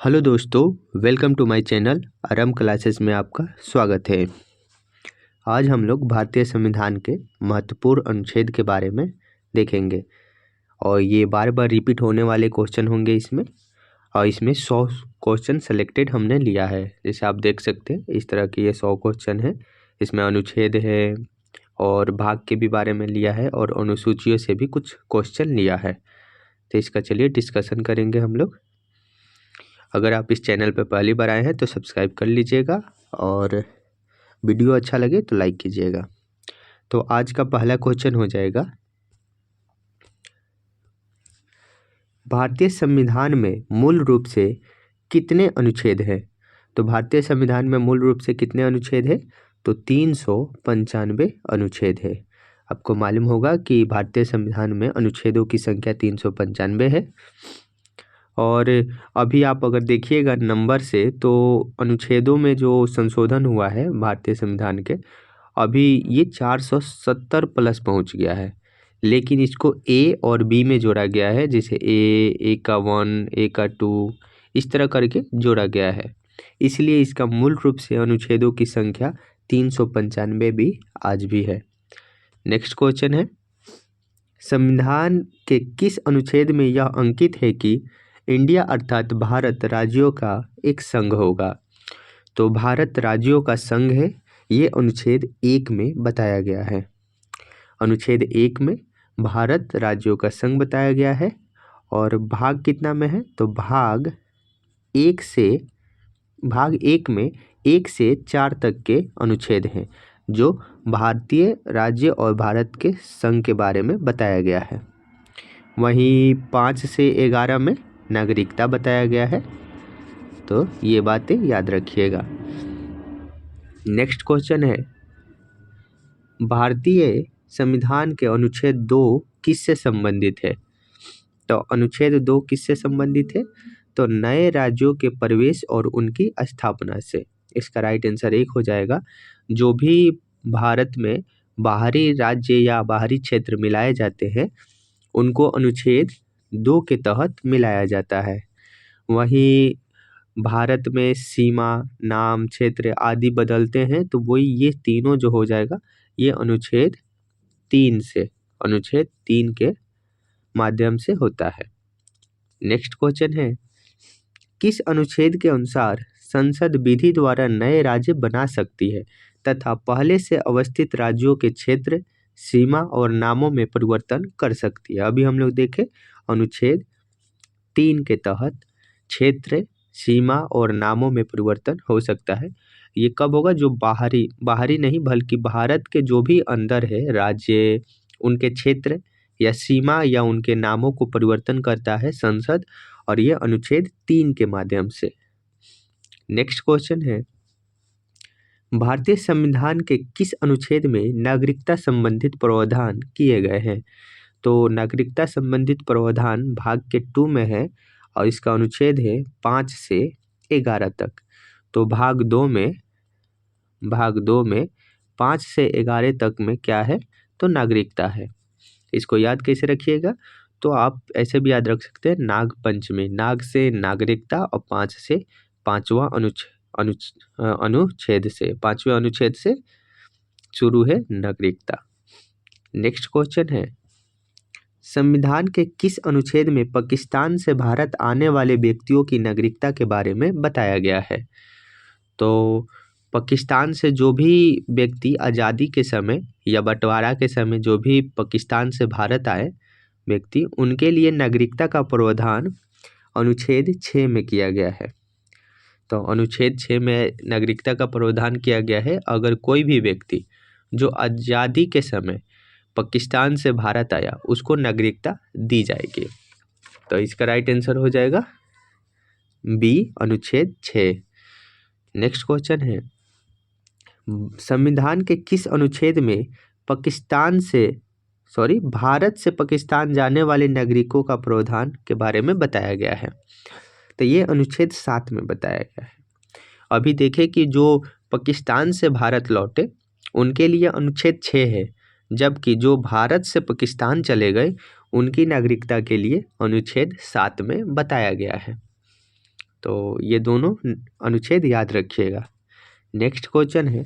Hello दोस्तों, welcome to my channel RM classes में आपका स्वागत है। आज हम लोग भारतीय संविधान के महत्वपूर्ण अनुच्छेद के बारे में देखेंगे और ये बार बार रिपीट होने वाले क्वेश्चन होंगे इसमें। और इसमें 100 क्वेश्चन सेलेक्टेड हमने लिया है, जैसे आप देख सकते हैं इस तरह के ये 100 क्वेश्चन है। इसमें अनुच्छेद है और भाग के भी बारे में लिया है और अनुसूचियों से भी कुछ क्वेश्चन लिया है। तो इसका चलिए डिस्कशन करेंगे हम लोग। अगर आप इस चैनल पर पहली बार आए हैं तो सब्सक्राइब कर लीजिएगा और वीडियो अच्छा लगे तो लाइक कीजिएगा। तो आज का पहला क्वेश्चन हो जाएगा, भारतीय संविधान में मूल रूप से कितने अनुच्छेद हैं? तो भारतीय संविधान में मूल रूप से कितने अनुच्छेद हैं? तो 395 अनुच्छेद है। आपको मालूम होगा कि भारतीय संविधान में अनुच्छेदों की संख्या 395 है। और अभी आप अगर देखिएगा नंबर से तो अनुच्छेदों में जो संशोधन हुआ है भारतीय संविधान के, अभी ये 470 प्लस पहुंच गया है। लेकिन इसको ए और बी में जोड़ा गया है, जैसे ए का 1, ए का 2, इस तरह करके जोड़ा गया है। इसलिए इसका मूल रूप से अनुच्छेदों की संख्या 395 भी आज भी है। नेक्स्ट क्वेश्चन है, संविधान के किस अनुच्छेद में यह अंकित है कि इंडिया अर्थात भारत राज्यों का एक संघ होगा? तो भारत राज्यों का संघ है, ये अनुच्छेद 1 में बताया गया है। अनुच्छेद 1 में भारत राज्यों का संघ बताया गया है। और भाग कितना में है? तो भाग 1 में 1 से 4 तक के अनुच्छेद हैं जो भारतीय राज्य और भारत के संघ के बारे में बताया गया है। वहीं 5 से 11 में नागरिकता बताया गया है। तो ये बातें याद रखिएगा। नेक्स्ट क्वेश्चन है, भारतीय संविधान के अनुच्छेद 2 किससे संबंधित है? तो अनुच्छेद 2 किससे संबंधित है? तो नए राज्यों के प्रवेश और उनकी स्थापना से। इसका राइट आंसर 1 हो जाएगा। जो भी भारत में बाहरी राज्य या बाहरी क्षेत्र मिलाए जाते हैं उनको अनुच्छेद 2 के तहत मिलाया जाता है। वहीं भारत में सीमा, नाम, क्षेत्र आदि बदलते हैं तो वही ये तीनों जो हो जाएगा ये अनुच्छेद 3 के माध्यम से होता है। नेक्स्ट क्वेश्चन है, किस अनुच्छेद के अनुसार संसद विधि द्वारा नए राज्य बना सकती है तथा पहले से अवस्थित राज्यों के क्षेत्र, सीमा और नामों में परिवर्तन कर सकती है? अभी हम लोग देखें अनुच्छेद 3 के तहत क्षेत्र, सीमा और नामों में परिवर्तन हो सकता है। ये कब होगा? जो बाहरी नहीं बल्कि भारत के जो भी अंदर है राज्य, उनके क्षेत्र या सीमा या उनके नामों को परिवर्तन करता है संसद, और ये अनुच्छेद 3 के माध्यम से। नेक्स्ट क्वेश्चन है, भारतीय संविधान के किस अनुच्छेद में नागरिकता संबंधित प्रावधान किए गए हैं? तो नागरिकता संबंधित प्रावधान भाग के 2 में है और इसका अनुच्छेद है 5 से 11 तक। तो भाग 2 में 5 से 11 तक में क्या है? तो नागरिकता है। इसको याद कैसे रखिएगा? तो आप ऐसे भी याद रख सकते हैं, नाग पंचमी, नाग से नागरिकता और 5 से 5वां अनुच्छेद से 5वें अनुच्छेद से शुरू है नागरिकता। नेक्स्ट क्वेश्चन है, संविधान के किस अनुच्छेद में पाकिस्तान से भारत आने वाले व्यक्तियों की नागरिकता के बारे में बताया गया है? तो पाकिस्तान से जो भी व्यक्ति आज़ादी के समय या बंटवारा के समय जो भी पाकिस्तान से भारत आए व्यक्ति, उनके लिए नागरिकता का प्रावधान अनुच्छेद 6 में किया गया है। तो अनुच्छेद 6 में नागरिकता का प्रावधान किया गया है। अगर कोई भी व्यक्ति जो आज़ादी के समय पाकिस्तान से भारत आया उसको नागरिकता दी जाएगी। तो इसका राइट आंसर हो जाएगा बी, अनुच्छेद 6। नेक्स्ट क्वेश्चन है, संविधान के किस अनुच्छेद में भारत से पाकिस्तान जाने वाले नागरिकों का प्रावधान के बारे में बताया गया है? तो ये अनुच्छेद 7 में बताया गया है। अभी देखें कि जो पाकिस्तान से भारत लौटे उनके लिए अनुच्छेद 6 है, जबकि जो भारत से पाकिस्तान चले गए उनकी नागरिकता के लिए अनुच्छेद 7 में बताया गया है। तो ये दोनों अनुच्छेद याद रखिएगा। नेक्स्ट क्वेश्चन है,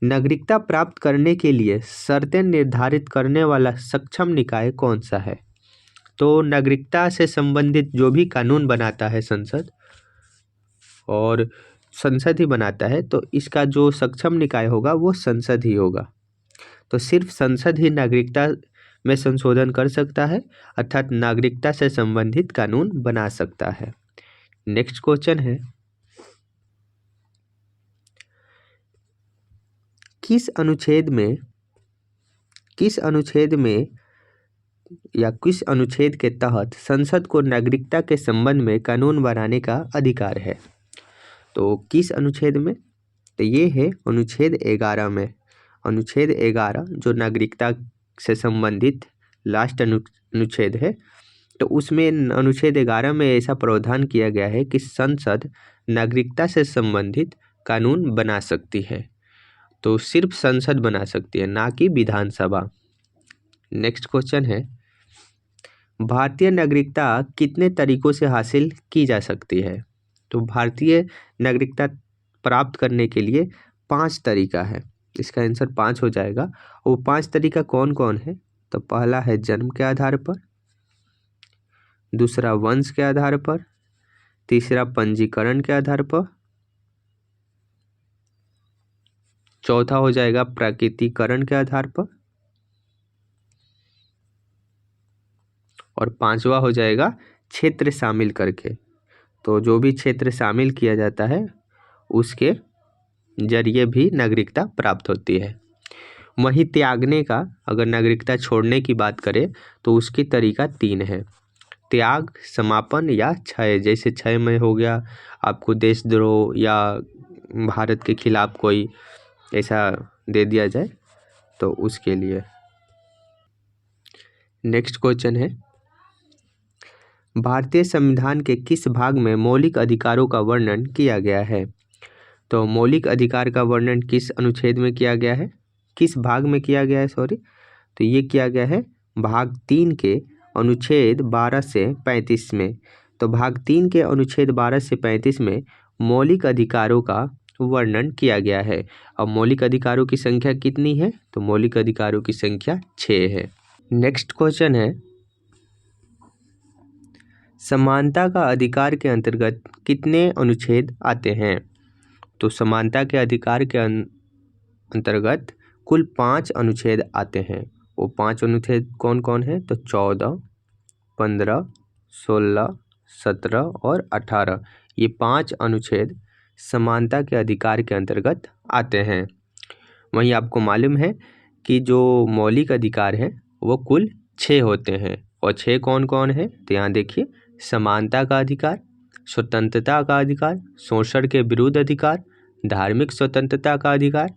नागरिकता प्राप्त करने के लिए शर्तें निर्धारित करने वाला सक्षम निकाय कौन सा है? तो नागरिकता से संबंधित जो भी कानून बनाता है संसद, और संसद ही बनाता है, तो इसका जो सक्षम निकाय होगा वो संसद ही होगा। तो सिर्फ संसद ही नागरिकता में संशोधन कर सकता है, अर्थात नागरिकता से संबंधित कानून बना सकता है। नेक्स्ट क्वेश्चन है, किस अनुच्छेद के तहत संसद को नागरिकता के संबंध में कानून बनाने का अधिकार है? तो किस अनुच्छेद में? तो ये है अनुच्छेद 11 में। अनुच्छेद 11 जो नागरिकता से संबंधित लास्ट अनुच्छेद है, तो उसमें अनुच्छेद 11 में ऐसा प्रावधान किया गया है कि संसद नागरिकता से संबंधित कानून बना सकती है। तो सिर्फ संसद बना सकती है, ना कि विधानसभा। नेक्स्ट क्वेश्चन है, भारतीय नागरिकता कितने तरीकों से हासिल की जा सकती है? तो भारतीय नागरिकता प्राप्त करने के लिए 5 तरीका है। इसका आंसर 5 हो जाएगा। वो 5 तरीका कौन कौन है? तो पहला है जन्म के आधार पर, दूसरा वंश के आधार पर, तीसरा पंजीकरण के आधार पर, चौथा हो जाएगा प्राकृतिकरण के आधार पर, और पांचवा हो जाएगा क्षेत्र शामिल करके। तो जो भी क्षेत्र शामिल किया जाता है उसके जरिए भी नागरिकता प्राप्त होती है। वहीं त्यागने का, अगर नागरिकता छोड़ने की बात करें तो उसकी तरीका 3 है, त्याग, समापन या क्षय। जैसे क्षय में हो गया आपको देशद्रोह या भारत के खिलाफ कोई ऐसा दे दिया जाए, तो उसके लिए। नेक्स्ट क्वेश्चन है, भारतीय संविधान के किस भाग में मौलिक अधिकारों का वर्णन किया गया है? तो मौलिक अधिकार का वर्णन किस अनुच्छेद में किया गया है? किस भाग में किया गया है, सॉरी। तो ये किया गया है भाग 3 के अनुच्छेद 12 से 35 में। तो भाग 3 के अनुच्छेद 12 से 35 में मौलिक अधिकारों का वर्णन किया गया है। अब मौलिक अधिकारों की संख्या कितनी है? तो मौलिक अधिकारों की संख्या 6 है। नेक्स्ट क्वेश्चन है, समानता का अधिकार के अंतर्गत कितने अनुच्छेद आते हैं? तो समानता के अधिकार के अंतर्गत कुल 5 अनुच्छेद आते हैं। वो 5 अनुच्छेद कौन कौन है? तो 14, 15, 16, 17 और 18। ये 5 अनुच्छेद समानता के अधिकार के अंतर्गत आते हैं। वहीं आपको मालूम है कि जो मौलिक अधिकार है वो कुल 6 होते हैं। और 6 कौन कौन है? तो यहाँ देखिए, समानता का अधिकार, स्वतंत्रता का अधिकार, शोषण के विरुद्ध अधिकार, धार्मिक स्वतंत्रता का अधिकार,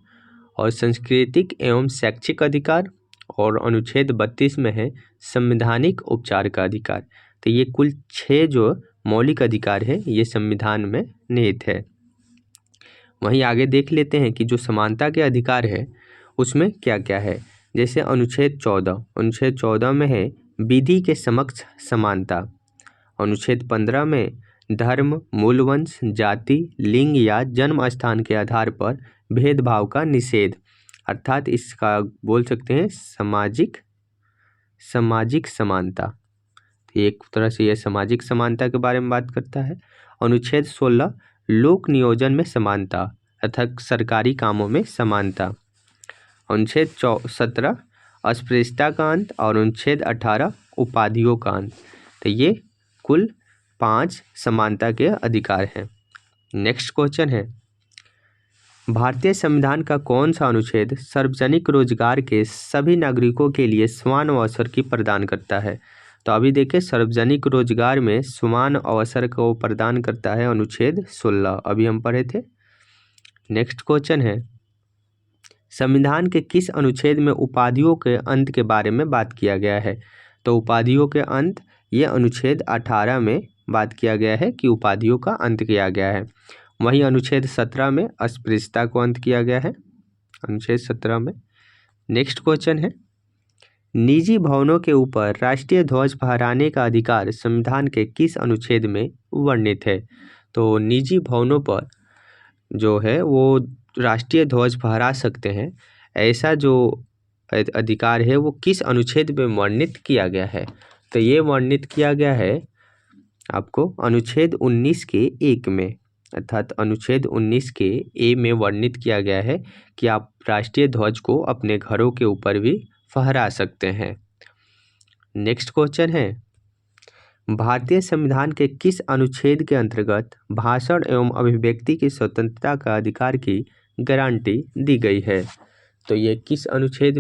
और सांस्कृतिक एवं शैक्षिक अधिकार, और अनुच्छेद 32 में है संवैधानिक उपचार का अधिकार। तो ये कुल 6 जो मौलिक अधिकार है ये संविधान में निहित है। वहीं आगे देख लेते हैं कि जो समानता के अधिकार है उसमें क्या क्या है। जैसे अनुच्छेद 14 में है विधि के समक्ष समानता। अनुच्छेद 15 में धर्म, मूल वंश, जाति, लिंग या जन्म स्थान के आधार पर भेदभाव का निषेध, अर्थात इसका बोल सकते हैं सामाजिक समानता। एक तरह से यह सामाजिक समानता के बारे में बात करता है। अनुच्छेद 16 लोक नियोजन में समानता अर्थात सरकारी कामों में समानता। अनुच्छेद 17 अस्पृश्यता का अंत, और अनुच्छेद 18 उपाधियों का अंत। तो ये कुल 5 समानता के अधिकार हैं। नेक्स्ट क्वेश्चन है, भारतीय संविधान का कौन सा अनुच्छेद सार्वजनिक रोजगार के सभी नागरिकों के लिए समान अवसर की प्रदान करता है? तो अभी देखिए, सार्वजनिक रोजगार में समान अवसर को प्रदान करता है अनुच्छेद 16, अभी हम पढ़े थे। नेक्स्ट क्वेश्चन है, संविधान के किस अनुच्छेद में उपाधियों के अंत के बारे में बात किया गया है? तो उपाधियों के अंत, ये अनुच्छेद 18 में बात किया गया है कि उपाधियों का अंत किया गया है। वहीं अनुच्छेद 17 में अस्पृश्यता को अंत किया गया है, अनुच्छेद 17 में। नेक्स्ट क्वेश्चन है, निजी भवनों के ऊपर राष्ट्रीय ध्वज फहराने का अधिकार संविधान के किस अनुच्छेद में वर्णित है? तो निजी भवनों पर जो है वो राष्ट्रीय ध्वज फहरा सकते हैं, ऐसा जो अधिकार है वो किस अनुच्छेद में वर्णित किया गया है? तो ये वर्णित किया गया है आपको अनुच्छेद 19 के 1 में, अर्थात अनुच्छेद 19 के ए में वर्णित किया गया है कि आप राष्ट्रीय ध्वज को अपने घरों के ऊपर भी फहरा सकते हैं। नेक्स्ट क्वेश्चन है, भारतीय संविधान के किस अनुच्छेद के अंतर्गत भाषण एवं अभिव्यक्ति की स्वतंत्रता का अधिकार की गारंटी दी गई है? तो ये किस अनुच्छेद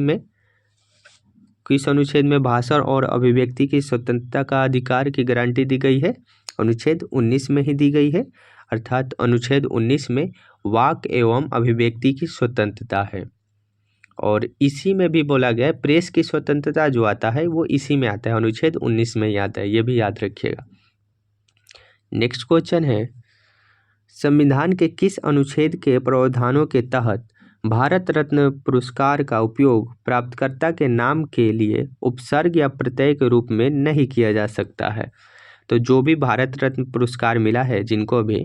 में भाषण और अभिव्यक्ति की स्वतंत्रता का अधिकार की गारंटी दी गई है? अनुच्छेद 19 में ही दी गई है, अर्थात अनुच्छेद 19 में वाक एवं अभिव्यक्ति की स्वतंत्रता है। और इसी में भी बोला गया है प्रेस की स्वतंत्रता जो आता है वो इसी में आता है, अनुच्छेद 19 में ही आता है, ये भी याद रखिएगा। नेक्स्ट क्वेश्चन है, संविधान के किस अनुच्छेद के प्रावधानों के तहत भारत रत्न पुरस्कार का उपयोग प्राप्तकर्ता के नाम के लिए उपसर्ग या प्रत्यय के रूप में नहीं किया जा सकता है? तो जो भी भारत रत्न पुरस्कार मिला है जिनको भी,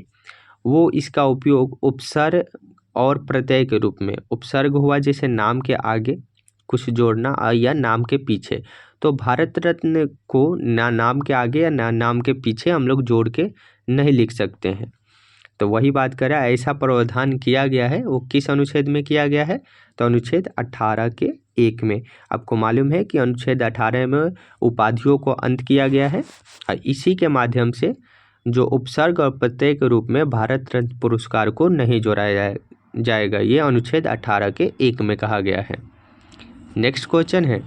वो इसका उपयोग उपसर्ग और प्रत्यय के रूप में, उपसर्ग हुआ जैसे नाम के आगे कुछ जोड़ना या नाम के पीछे, तो भारत रत्न को ना नाम के आगे या ना नाम के पीछे हम लोग जोड़ के नहीं लिख सकते हैं। तो वही बात करें, ऐसा प्रावधान किया गया है, वो किस अनुच्छेद में किया गया है? तो अनुच्छेद 18 के 1 में। आपको मालूम है कि अनुच्छेद 18 में उपाधियों को अंत किया गया है और इसी के माध्यम से जो उपसर्ग और प्रत्यय के रूप में भारत रत्न पुरस्कार को नहीं जोड़ा जाएगा, ये अनुच्छेद 18 के 1 में कहा गया है। नेक्स्ट क्वेश्चन है,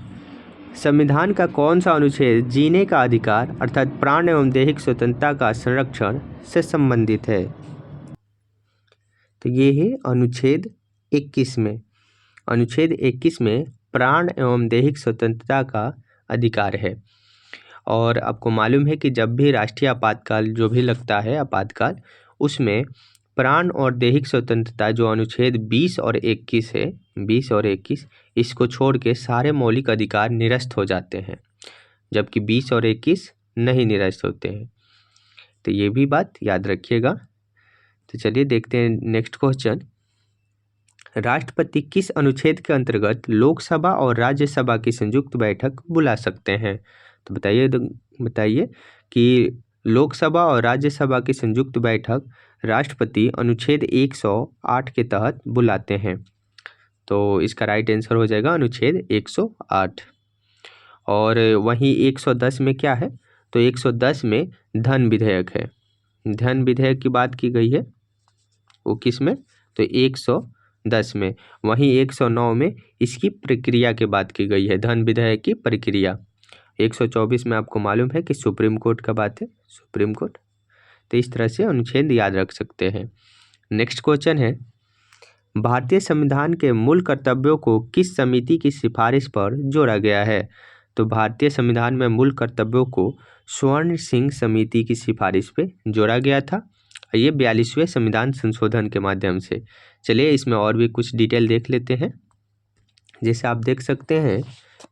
संविधान का कौन सा अनुच्छेद जीने का अधिकार अर्थात प्राण एवं दैहिक स्वतंत्रता का संरक्षण से संबंधित है? तो ये है अनुच्छेद 21 में। अनुच्छेद 21 में प्राण एवं दैहिक स्वतंत्रता का अधिकार है। और आपको मालूम है कि जब भी राष्ट्रीय आपातकाल जो भी लगता है आपातकाल, उसमें प्राण और दैहिक स्वतंत्रता जो अनुच्छेद 20 और 21 है, 20 और 21, इसको छोड़ के सारे मौलिक अधिकार निरस्त हो जाते हैं, जबकि 20 और 21 नहीं निरस्त होते हैं। तो ये भी बात याद रखिएगा। तो चलिए देखते हैं नेक्स्ट क्वेश्चन, राष्ट्रपति किस अनुच्छेद के अंतर्गत लोकसभा और राज्यसभा की संयुक्त बैठक बुला सकते हैं? तो बताइए कि लोकसभा और राज्यसभा की संयुक्त बैठक राष्ट्रपति अनुच्छेद 108 के तहत बुलाते हैं। तो इसका राइट आंसर हो जाएगा अनुच्छेद 108। और वहीं 110 में क्या है? तो 110 में धन विधेयक है। धन विधेयक की बात की गई है, वो किस में? तो 110 में। वहीं 109 में इसकी प्रक्रिया की बात की गई है, धन विधेयक की प्रक्रिया। 124 में आपको मालूम है कि सुप्रीम कोर्ट का बात है, सुप्रीम कोर्ट। तो इस तरह से अनुच्छेद याद रख सकते हैं। नेक्स्ट क्वेश्चन है, भारतीय संविधान के मूल कर्तव्यों को किस समिति की सिफारिश पर जोड़ा गया है? तो भारतीय संविधान में मूल कर्तव्यों को स्वर्ण सिंह समिति की सिफारिश पे जोड़ा गया था, ये 42वें संविधान संशोधन के माध्यम से। चलिए इसमें और भी कुछ डिटेल देख लेते हैं। जैसे आप देख सकते हैं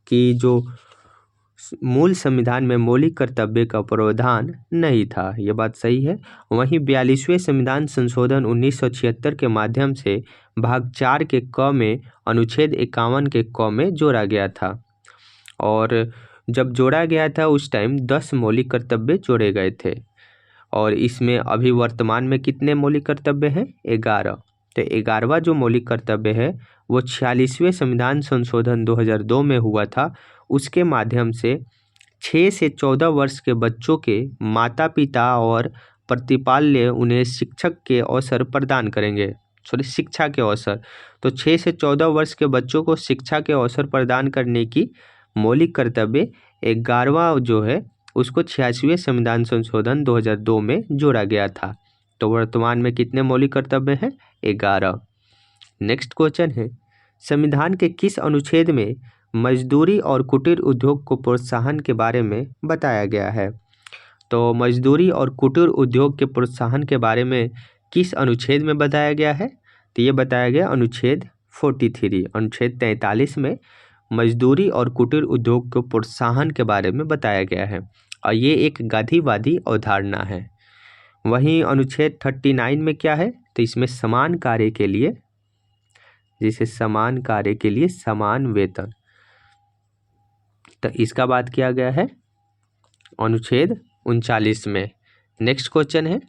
कि जो मूल संविधान में मौलिक कर्तव्य का प्रावधान नहीं था, ये बात सही है। वहीं 42वें संविधान संशोधन 1976 के माध्यम से भाग 4 के क में अनुच्छेद 51 के क में जोड़ा गया था। और जब जोड़ा गया था उस टाइम 10 मौलिक कर्तव्य जोड़े गए थे, और इसमें अभी वर्तमान में कितने मौलिक कर्तव्य हैं? 11। तो 11वां जो मौलिक कर्तव्य है वो 46वें संविधान संशोधन 2002 में हुआ था। उसके माध्यम से 6 से 14 वर्ष के बच्चों के माता पिता और प्रतिपाल्य उन्हें शिक्षक के अवसर प्रदान करेंगे, शिक्षा के अवसर। तो 6 से 14 वर्ष के बच्चों को शिक्षा के अवसर प्रदान करने की मौलिक कर्तव्य 11वां जो है उसको 86वें संविधान संशोधन 2002 में जोड़ा गया था। तो वर्तमान में कितने मौलिक कर्तव्य हैं? 11। नेक्स्ट क्वेश्चन है, संविधान के किस अनुच्छेद में मजदूरी और कुटीर उद्योग को प्रोत्साहन के बारे में बताया गया है? तो मजदूरी और कुटीर उद्योग के प्रोत्साहन के बारे में किस अनुच्छेद में बताया गया है? तो ये बताया गया अनुच्छेद 43, अनुच्छेद 43 में मजदूरी और कुटीर उद्योग को प्रोत्साहन के बारे में बताया गया है। और ये एक गांधीवादी अवधारणा है। वहीं अनुच्छेद 39 में क्या है, तो इसमें समान कार्य के लिए, जैसे समान कार्य के लिए समान वेतन, तो इसका बात किया गया है अनुच्छेद 39 में। नेक्स्ट क्वेश्चन है,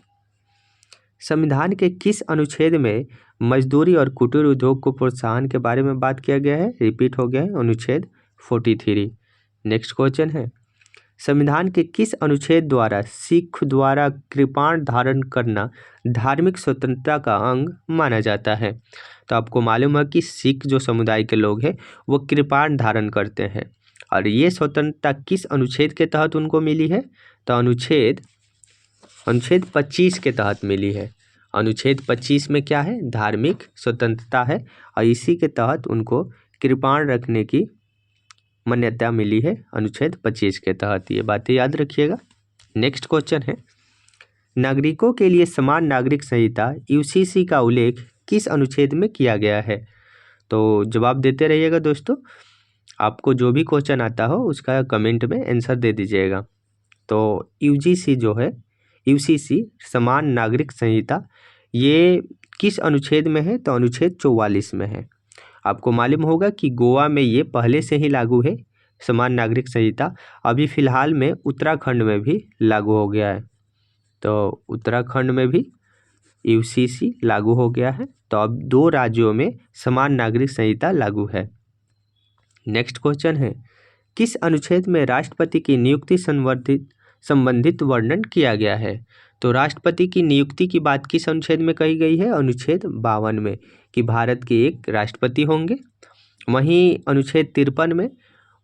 संविधान के किस अनुच्छेद में मजदूरी और कुटीर उद्योग को प्रोत्साहन के बारे में बात किया गया है, रिपीट हो गया है, अनुच्छेद 43। नेक्स्ट क्वेश्चन है, संविधान के किस अनुच्छेद द्वारा सिख द्वारा कृपाण धारण करना धार्मिक स्वतंत्रता का अंग माना जाता है। तो आपको मालूम है कि सिख जो समुदाय के लोग हैं वो कृपाण धारण करते हैं, और ये स्वतंत्रता किस अनुच्छेद के तहत उनको मिली है, तो अनुच्छेद 25 के तहत मिली है। अनुच्छेद 25 में क्या है, धार्मिक स्वतंत्रता है, और इसी के तहत उनको कृपाण रखने की मान्यता मिली है अनुच्छेद 25 के तहत। ये बातें याद रखिएगा। नेक्स्ट क्वेश्चन है, नागरिकों के लिए समान नागरिक संहिता यूसीसी का उल्लेख किस अनुच्छेद में किया गया है। तो जवाब देते रहिएगा दोस्तों, आपको जो भी क्वेश्चन आता हो उसका कमेंट में आंसर दे दीजिएगा। तो यूजीसी जो है, यूसीसी समान नागरिक संहिता, ये किस अनुच्छेद में है, तो अनुच्छेद 44 में है। आपको मालूम होगा कि गोवा में ये पहले से ही लागू है समान नागरिक संहिता, अभी फ़िलहाल में उत्तराखंड में भी लागू हो गया है। तो उत्तराखंड में भी यूसीसी लागू हो गया है, तो अब 2 राज्यों में समान नागरिक संहिता लागू है। नेक्स्ट क्वेश्चन है, किस अनुच्छेद में राष्ट्रपति की नियुक्ति संबंधित वर्णन किया गया है। तो राष्ट्रपति की नियुक्ति की बात किस अनुच्छेद में कही गई है, अनुच्छेद 52 में, कि भारत के एक राष्ट्रपति होंगे। वहीं अनुच्छेद 53 में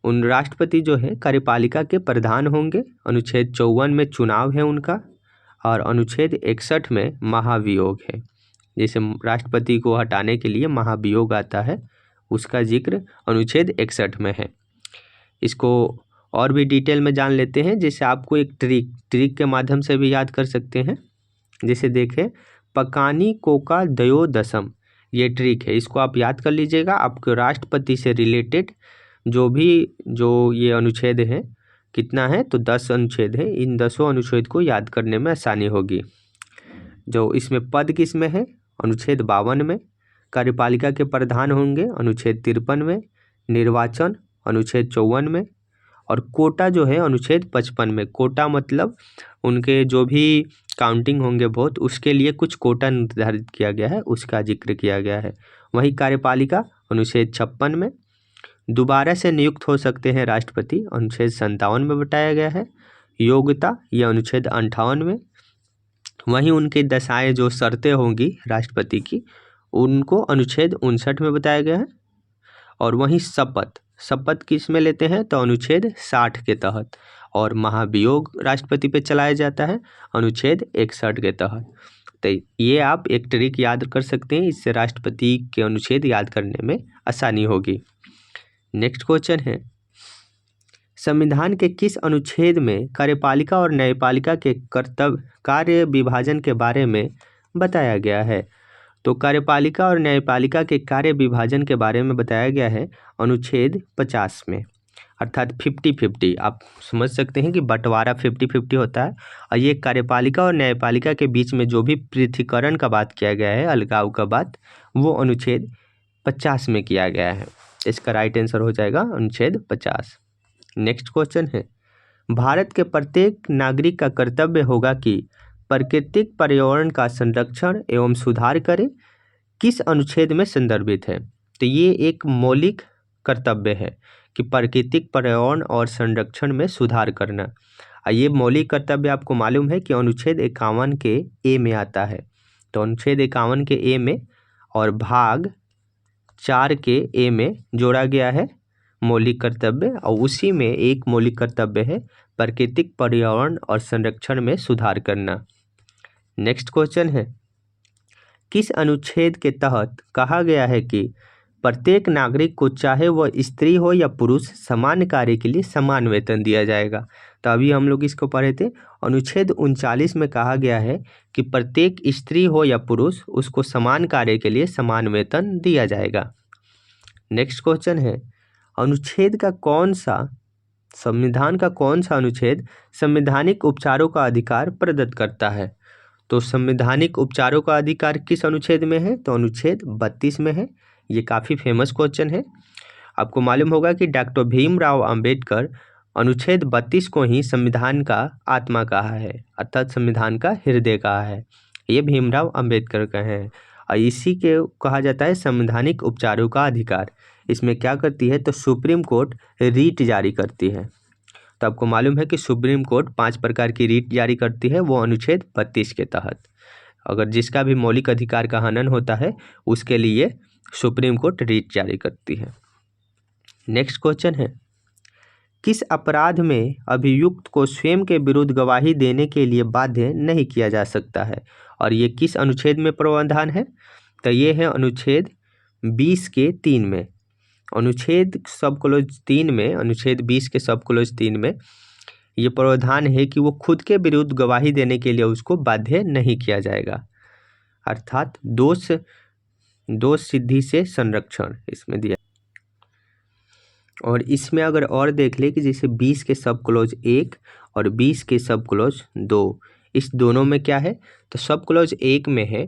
उन राष्ट्रपति जो है कार्यपालिका के प्रधान होंगे। अनुच्छेद 54 में चुनाव है उनका, और अनुच्छेद 61 में महाभियोग है, जैसे राष्ट्रपति को हटाने के लिए महाभियोग आता है, उसका जिक्र अनुच्छेद 61 में है। इसको और भी डिटेल में जान लेते हैं, जैसे आपको एक ट्रिक के माध्यम से भी याद कर सकते हैं। जैसे देखें, पकानी कोका दयो दशम, ये ट्रिक है, इसको आप याद कर लीजिएगा। आपके राष्ट्रपति से रिलेटेड जो ये अनुच्छेद हैं, कितना है, तो 10 अनुच्छेद है, इन 10 अनुच्छेद को याद करने में आसानी होगी। जो इसमें पद किस में है, अनुच्छेद 52 में, कार्यपालिका के प्रधान होंगे अनुच्छेद 53 में, निर्वाचन अनुच्छेद 54 में, और कोटा जो है अनुच्छेद 55 में। कोटा मतलब उनके जो भी काउंटिंग होंगे वोट, उसके लिए कुछ कोटा निर्धारित किया गया है, उसका जिक्र किया गया है। वहीं कार्यपालिका अनुच्छेद 56 में, दोबारा से नियुक्त हो सकते हैं राष्ट्रपति, अनुच्छेद 57 में बताया गया है। योग्यता यह अनुच्छेद 58 में। वहीं उनकी दशाएं जो शर्तें होंगी राष्ट्रपति की, उनको अनुच्छेद 59 में बताया गया है। और वहीं शपथ किस में लेते हैं, तो अनुच्छेद 60 के तहत, और महाभियोग राष्ट्रपति पे चलाया जाता है अनुच्छेद 61 के तहत। तो ये आप एक ट्रिक याद कर सकते हैं, इससे राष्ट्रपति के अनुच्छेद याद करने में आसानी होगी। नेक्स्ट क्वेश्चन है, संविधान के किस अनुच्छेद में कार्यपालिका और न्यायपालिका के कार्य विभाजन के बारे में बताया गया है। तो कार्यपालिका और न्यायपालिका के कार्य विभाजन के बारे में बताया गया है अनुच्छेद 50 में, अर्थात 50-50। आप समझ सकते हैं कि बंटवारा 50-50 होता है, और ये कार्यपालिका और न्यायपालिका के बीच में जो भी पृथक्करण का बात किया गया है, अलगाव का बात, वो अनुच्छेद 50 में किया गया है। इसका राइट आंसर हो जाएगा अनुच्छेद 50। नेक्स्ट क्वेश्चन है, भारत के प्रत्येक नागरिक का कर्तव्य होगा कि प्राकृतिक पर्यावरण का संरक्षण एवं सुधार करे, किस अनुच्छेद में संदर्भित है। तो ये एक मौलिक कर्तव्य है कि प्राकृतिक पर्यावरण और संरक्षण में सुधार करना। ये मौलिक कर्तव्य आपको मालूम है कि अनुच्छेद 51 के ए में आता है। तो अनुच्छेद 51 के ए में और भाग 4 के ए में जोड़ा गया है मौलिक कर्तव्य, और उसी में एक मौलिक कर्तव्य है प्राकृतिक पर्यावरण और संरक्षण में सुधार करना। नेक्स्ट क्वेश्चन है, किस अनुच्छेद के तहत कहा गया है कि प्रत्येक नागरिक को चाहे वह स्त्री हो या पुरुष समान कार्य के लिए समान वेतन दिया जाएगा। तो अभी हम लोग इसको पढ़े थे, अनुच्छेद 39 में कहा गया है कि प्रत्येक स्त्री हो या पुरुष उसको समान कार्य के लिए समान वेतन दिया जाएगा। नेक्स्ट क्वेश्चन है, संविधान का कौन सा अनुच्छेद संवैधानिक उपचारों का अधिकार प्रदत्त करता है। तो संवैधानिक उपचारों का अधिकार किस अनुच्छेद में है? तो अनुच्छेद 32 में है। ये काफ़ी फेमस क्वेश्चन है। आपको मालूम होगा कि डॉक्टर भीमराव अंबेडकर अनुच्छेद 32 को ही संविधान का आत्मा कहा है, अर्थात संविधान का हृदय कहा है। ये भीमराव अंबेडकर कहे हैं और इसी के कहा जाता है संवैधानिक उपचारों का अधिकार। इसमें क्या करती है? तो सुप्रीम कोर्ट रीट जारी करती है। तो आपको मालूम है कि सुप्रीम कोर्ट 5 प्रकार की रीट जारी करती है, वो अनुच्छेद 32 के तहत। अगर जिसका भी मौलिक अधिकार का हनन होता है उसके लिए सुप्रीम कोर्ट रीट जारी करती है। नेक्स्ट क्वेश्चन है, किस अपराध में अभियुक्त को स्वयं के विरुद्ध गवाही देने के लिए बाध्य नहीं किया जा सकता है और ये किस अनुच्छेद में प्रावधान है? तो ये है अनुच्छेद 20 के 3 में। अनुच्छेद सब क्लोज 3 में, अनुच्छेद 20 के सब क्लोज 3 में ये प्रावधान है कि वो खुद के विरुद्ध गवाही देने के लिए उसको बाध्य नहीं किया जाएगा, अर्थात दोष सिद्धि से संरक्षण इसमें दिया। और इसमें अगर और देख ले कि जैसे 20 के सब क्लोज 1 और 20 के सब क्लोज 2, इस दोनों में क्या है? तो सब क्लोज 1 में है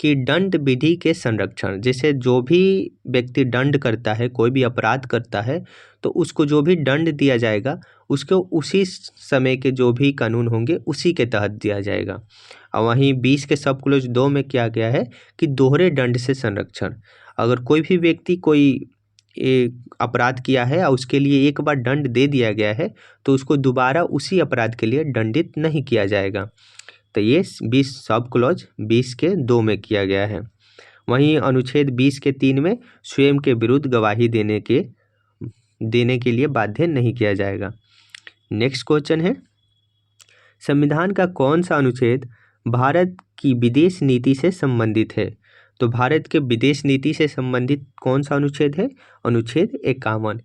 कि दंड विधि के संरक्षण, जैसे जो भी व्यक्ति दंड करता है, कोई भी अपराध करता है, तो उसको जो भी दंड दिया जाएगा उसको उसी समय के जो भी कानून होंगे उसी के तहत दिया जाएगा। और वहीं 20 के सब क्लोज 2 में क्या गया है कि दोहरे दंड से संरक्षण। अगर कोई भी व्यक्ति कोई अपराध किया है और उसके लिए एक बार दंड दे दिया गया है तो उसको दोबारा उसी अपराध के लिए दंडित नहीं किया जाएगा। तो ये 20 सब क्लॉज 20 के 2 में किया गया है। वहीं अनुच्छेद 20 के 3 में स्वयं के विरुद्ध गवाही देने के लिए बाध्य नहीं किया जाएगा। नेक्स्ट क्वेश्चन है, संविधान का कौन सा अनुच्छेद भारत की विदेश नीति से संबंधित है? तो भारत के विदेश नीति से संबंधित कौन सा अनुच्छेद है? अनुच्छेद 51।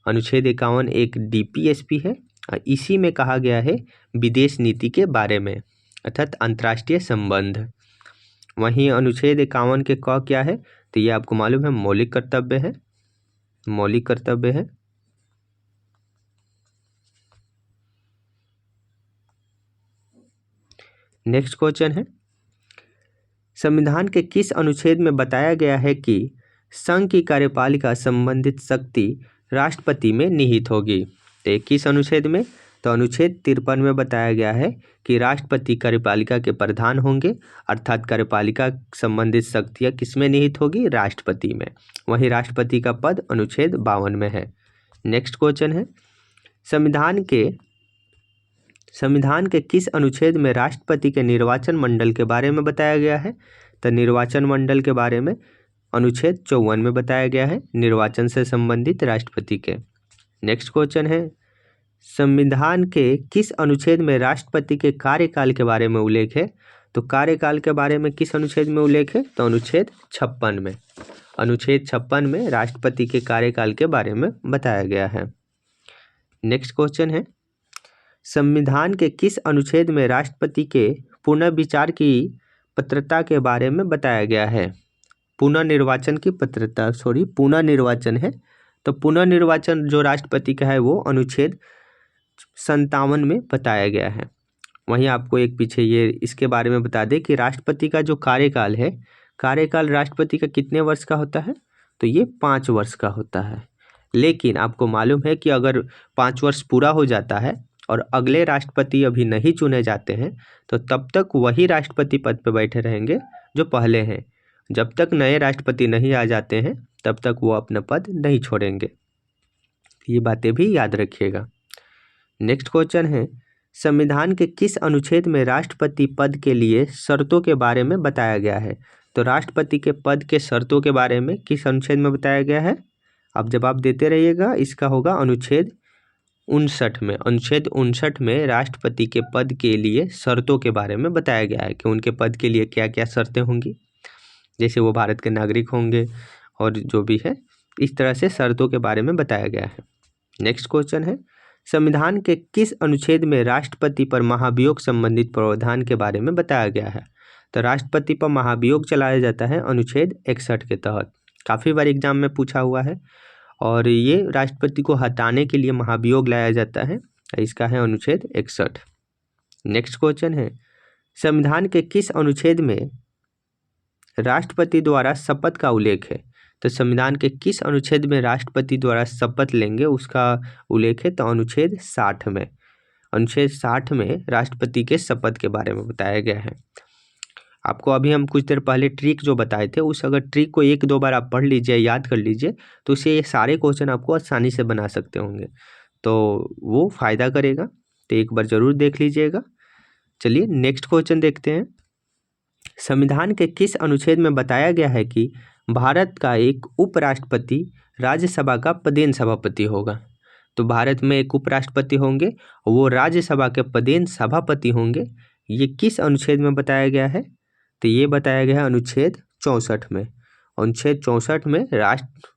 अनुच्छेद 51 एक डीपीएसपी है और इसी में कहा गया है विदेश नीति के बारे में, अर्थात अंतर्राष्ट्रीय संबंध। वहीं अनुच्छेद 51 के क क्या है? तो ये आपको मालूम है मौलिक कर्तव्य है, मौलिक कर्तव्य है। नेक्स्ट क्वेश्चन है, संविधान के किस अनुच्छेद में बताया गया है कि संघ की कार्यपालिका संबंधित शक्ति राष्ट्रपति में निहित होगी? तो किस अनुच्छेद में? तो अनुच्छेद 53 में बताया गया है कि राष्ट्रपति कार्यपालिका के प्रधान होंगे, अर्थात कार्यपालिका संबंधित शक्तियाँ किसमें निहित होगी? राष्ट्रपति में। वहीं राष्ट्रपति का पद अनुच्छेद 52 में है। नेक्स्ट क्वेश्चन है, संविधान के किस अनुच्छेद में राष्ट्रपति के निर्वाचन मंडल के बारे में बताया गया है? तो निर्वाचन मंडल के बारे में अनुच्छेद 54 में बताया गया है, निर्वाचन से संबंधित राष्ट्रपति के। नेक्स्ट क्वेश्चन है, संविधान के किस अनुच्छेद में राष्ट्रपति के कार्यकाल के बारे में उल्लेख है? तो कार्यकाल के बारे में किस अनुच्छेद में उल्लेख है? तो अनुच्छेद 56 में। अनुच्छेद 56 में राष्ट्रपति के कार्यकाल के बारे में बताया गया है। नेक्स्ट क्वेश्चन है, संविधान के किस अनुच्छेद में राष्ट्रपति के पुनर्विचार की पात्रता के बारे में बताया गया है? पुनर्निर्वाचन की पात्रता, पुनर्निर्वाचन है। तो पुनर्निर्वाचन जो राष्ट्रपति का है वो अनुच्छेद 57 में बताया गया है। वहीं आपको एक पीछे ये इसके बारे में बता दें कि राष्ट्रपति का जो कार्यकाल है, कार्यकाल राष्ट्रपति का कितने वर्ष का होता है? तो ये 5 वर्ष का होता है। लेकिन आपको मालूम है कि अगर 5 वर्ष पूरा हो जाता है और अगले राष्ट्रपति अभी नहीं चुने जाते हैं तो तब तक वही राष्ट्रपति पद पर बैठे रहेंगे जो पहले हैं। जब तक नए राष्ट्रपति नहीं आ जाते हैं तब तक वो अपना पद नहीं छोड़ेंगे। ये बातें भी याद रखिएगा। नेक्स्ट क्वेश्चन है, संविधान के किस अनुच्छेद में राष्ट्रपति पद के लिए शर्तों के बारे में बताया गया है? तो राष्ट्रपति के पद के शर्तों के बारे में किस अनुच्छेद में बताया गया है? आप जवाब देते रहिएगा। इसका होगा अनुच्छेद 59 में। अनुच्छेद 59 में राष्ट्रपति के पद के लिए शर्तों के बारे में बताया गया है कि उनके पद के लिए क्या क्या शर्तें होंगी, जैसे वो भारत के नागरिक होंगे और जो भी है, इस तरह से शर्तों के बारे में बताया गया है। नेक्स्ट क्वेश्चन है, संविधान के किस अनुच्छेद में राष्ट्रपति पर महाभियोग संबंधित प्रावधान के बारे में बताया गया है? तो राष्ट्रपति पर महाभियोग चलाया जाता है अनुच्छेद 61 के तहत। काफ़ी बार एग्जाम में पूछा हुआ है और ये राष्ट्रपति को हटाने के लिए महाभियोग लाया जाता है, इसका है अनुच्छेद 61। नेक्स्ट क्वेश्चन है, संविधान के किस अनुच्छेद में राष्ट्रपति द्वारा शपथ का उल्लेख है? तो संविधान के किस अनुच्छेद में राष्ट्रपति द्वारा शपथ लेंगे उसका उल्लेख है? तो अनुच्छेद 60 में। अनुच्छेद 60 में राष्ट्रपति के शपथ के बारे में बताया गया है। आपको अभी हम कुछ देर पहले ट्रिक जो बताए थे, उस अगर ट्रिक को एक दो बार आप पढ़ लीजिए, याद कर लीजिए, तो उससे ये सारे क्वेश्चन आपको आसानी से बना सकते होंगे, तो वो फ़ायदा करेगा। तो एक बार ज़रूर देख लीजिएगा। चलिए नेक्स्ट क्वेश्चन देखते हैं। संविधान के किस अनुच्छेद में बताया गया है कि भारत का एक उपराष्ट्रपति राज्यसभा का पदेन सभापति होगा? तो भारत में एक उपराष्ट्रपति होंगे, वो राज्यसभा के पदेन सभापति होंगे। ये किस अनुच्छेद में बताया गया है? तो ये बताया गया है अनुच्छेद 64 में। अनुच्छेद 64 में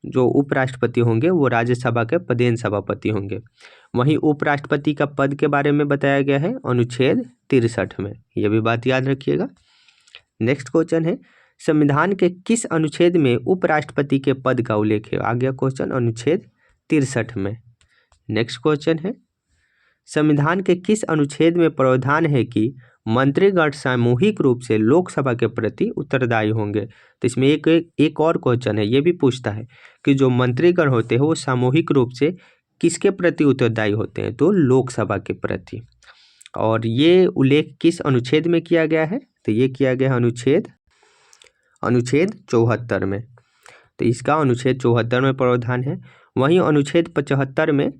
जो उपराष्ट्रपति होंगे वो राज्यसभा के पदेन सभापति होंगे। वहीं उपराष्ट्रपति का पद के बारे में बताया गया है अनुच्छेद 63 में। ये भी बात याद रखिएगा। नेक्स्ट क्वेश्चन है, संविधान के किस अनुच्छेद में उपराष्ट्रपति के पद का उल्लेख है? आ गया क्वेश्चन अनुच्छेद 63 में। नेक्स्ट क्वेश्चन है, संविधान के किस अनुच्छेद में प्रावधान है कि मंत्रीगण सामूहिक रूप से लोकसभा के प्रति उत्तरदायी होंगे? तो इसमें एक और क्वेश्चन है, ये भी पूछता है कि जो मंत्रीगण होते हैं वो सामूहिक रूप से किसके प्रति उत्तरदायी होते हैं? तो लोकसभा के प्रति। और ये उल्लेख किस अनुच्छेद में किया गया है? तो ये किया गया है अनुच्छेद 74 में। तो इसका अनुच्छेद 74 में प्रावधान है। वहीं अनुच्छेद 75 में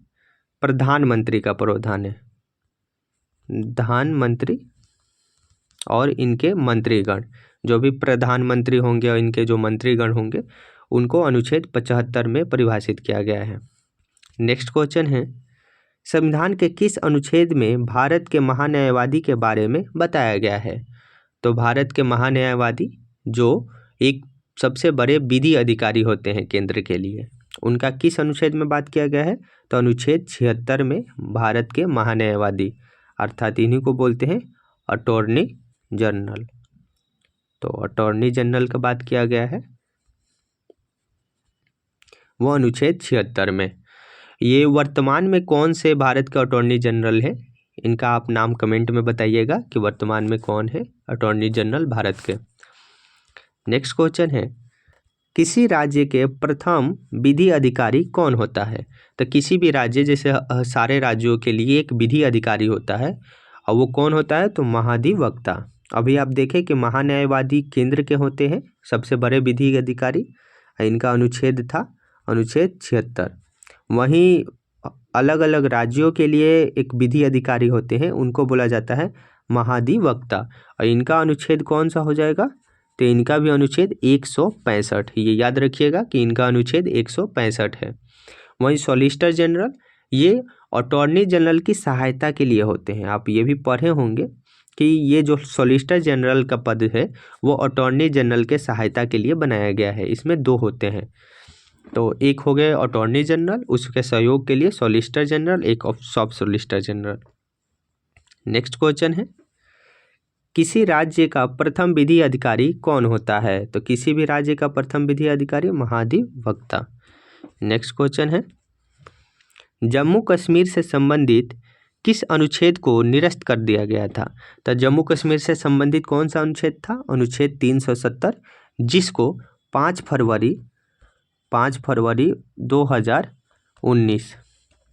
प्रधानमंत्री का प्रावधान है। प्रधानमंत्री और इनके मंत्रीगण, जो भी प्रधानमंत्री होंगे और इनके जो मंत्रीगण होंगे, उनको अनुच्छेद 75 में परिभाषित किया गया है। नेक्स्ट क्वेश्चन है, संविधान के किस अनुच्छेद में भारत के महान्यायवादी के बारे में बताया गया है? तो भारत के महान्यायवादी जो एक सबसे बड़े विधि अधिकारी होते हैं केंद्र के लिए, उनका किस अनुच्छेद में बात किया गया है? तो अनुच्छेद 76 में भारत के महान्यायवादी, अर्थात इन्हीं को बोलते हैं अटॉर्नी जनरल। तो अटॉर्नी जनरल का बात किया गया है वो अनुच्छेद 76 में। ये वर्तमान में कौन से भारत के अटॉर्नी जनरल है? इनका आप नाम कमेंट में बताइएगा कि वर्तमान में कौन है अटॉर्नी जनरल भारत के। नेक्स्ट क्वेश्चन है, किसी राज्य के प्रथम विधि अधिकारी कौन होता है? तो किसी भी राज्य, जैसे सारे राज्यों के लिए एक विधि अधिकारी होता है, और वो कौन होता है? तो महाधिवक्ता। अभी आप देखें कि महान्यायवादी केंद्र के होते हैं सबसे बड़े विधि अधिकारी, इनका अनुच्छेद था अनुच्छेद 76। वहीं अलग अलग राज्यों के लिए एक विधि अधिकारी होते हैं, उनको बोला जाता है महाधिवक्ता, और इनका अनुच्छेद कौन सा हो जाएगा? तो इनका भी अनुच्छेद 165। ये याद रखिएगा कि इनका अनुच्छेद 165 है। वहीं सॉलिसिटर जनरल, ये अटॉर्नी जनरल की सहायता के लिए होते हैं। आप ये भी पढ़े होंगे कि ये जो सॉलिसिटर जनरल का पद है वो अटॉर्नी जनरल के सहायता के लिए बनाया गया है। इसमें दो होते हैं, तो एक हो गए अटॉर्नी जनरल, उसके सहयोग के लिए सॉलिसिटर जनरल, एक सब सॉलिसिटर जनरल। नेक्स्ट क्वेश्चन है, किसी राज्य का प्रथम विधि अधिकारी कौन होता है? तो किसी भी राज्य का प्रथम विधि अधिकारी महाधिवक्ता। नेक्स्ट क्वेश्चन है, जम्मू कश्मीर से संबंधित किस अनुच्छेद को निरस्त कर दिया गया था? तो जम्मू कश्मीर से संबंधित कौन सा अनुच्छेद था? अनुच्छेद 370, जिसको 5 फरवरी 2019,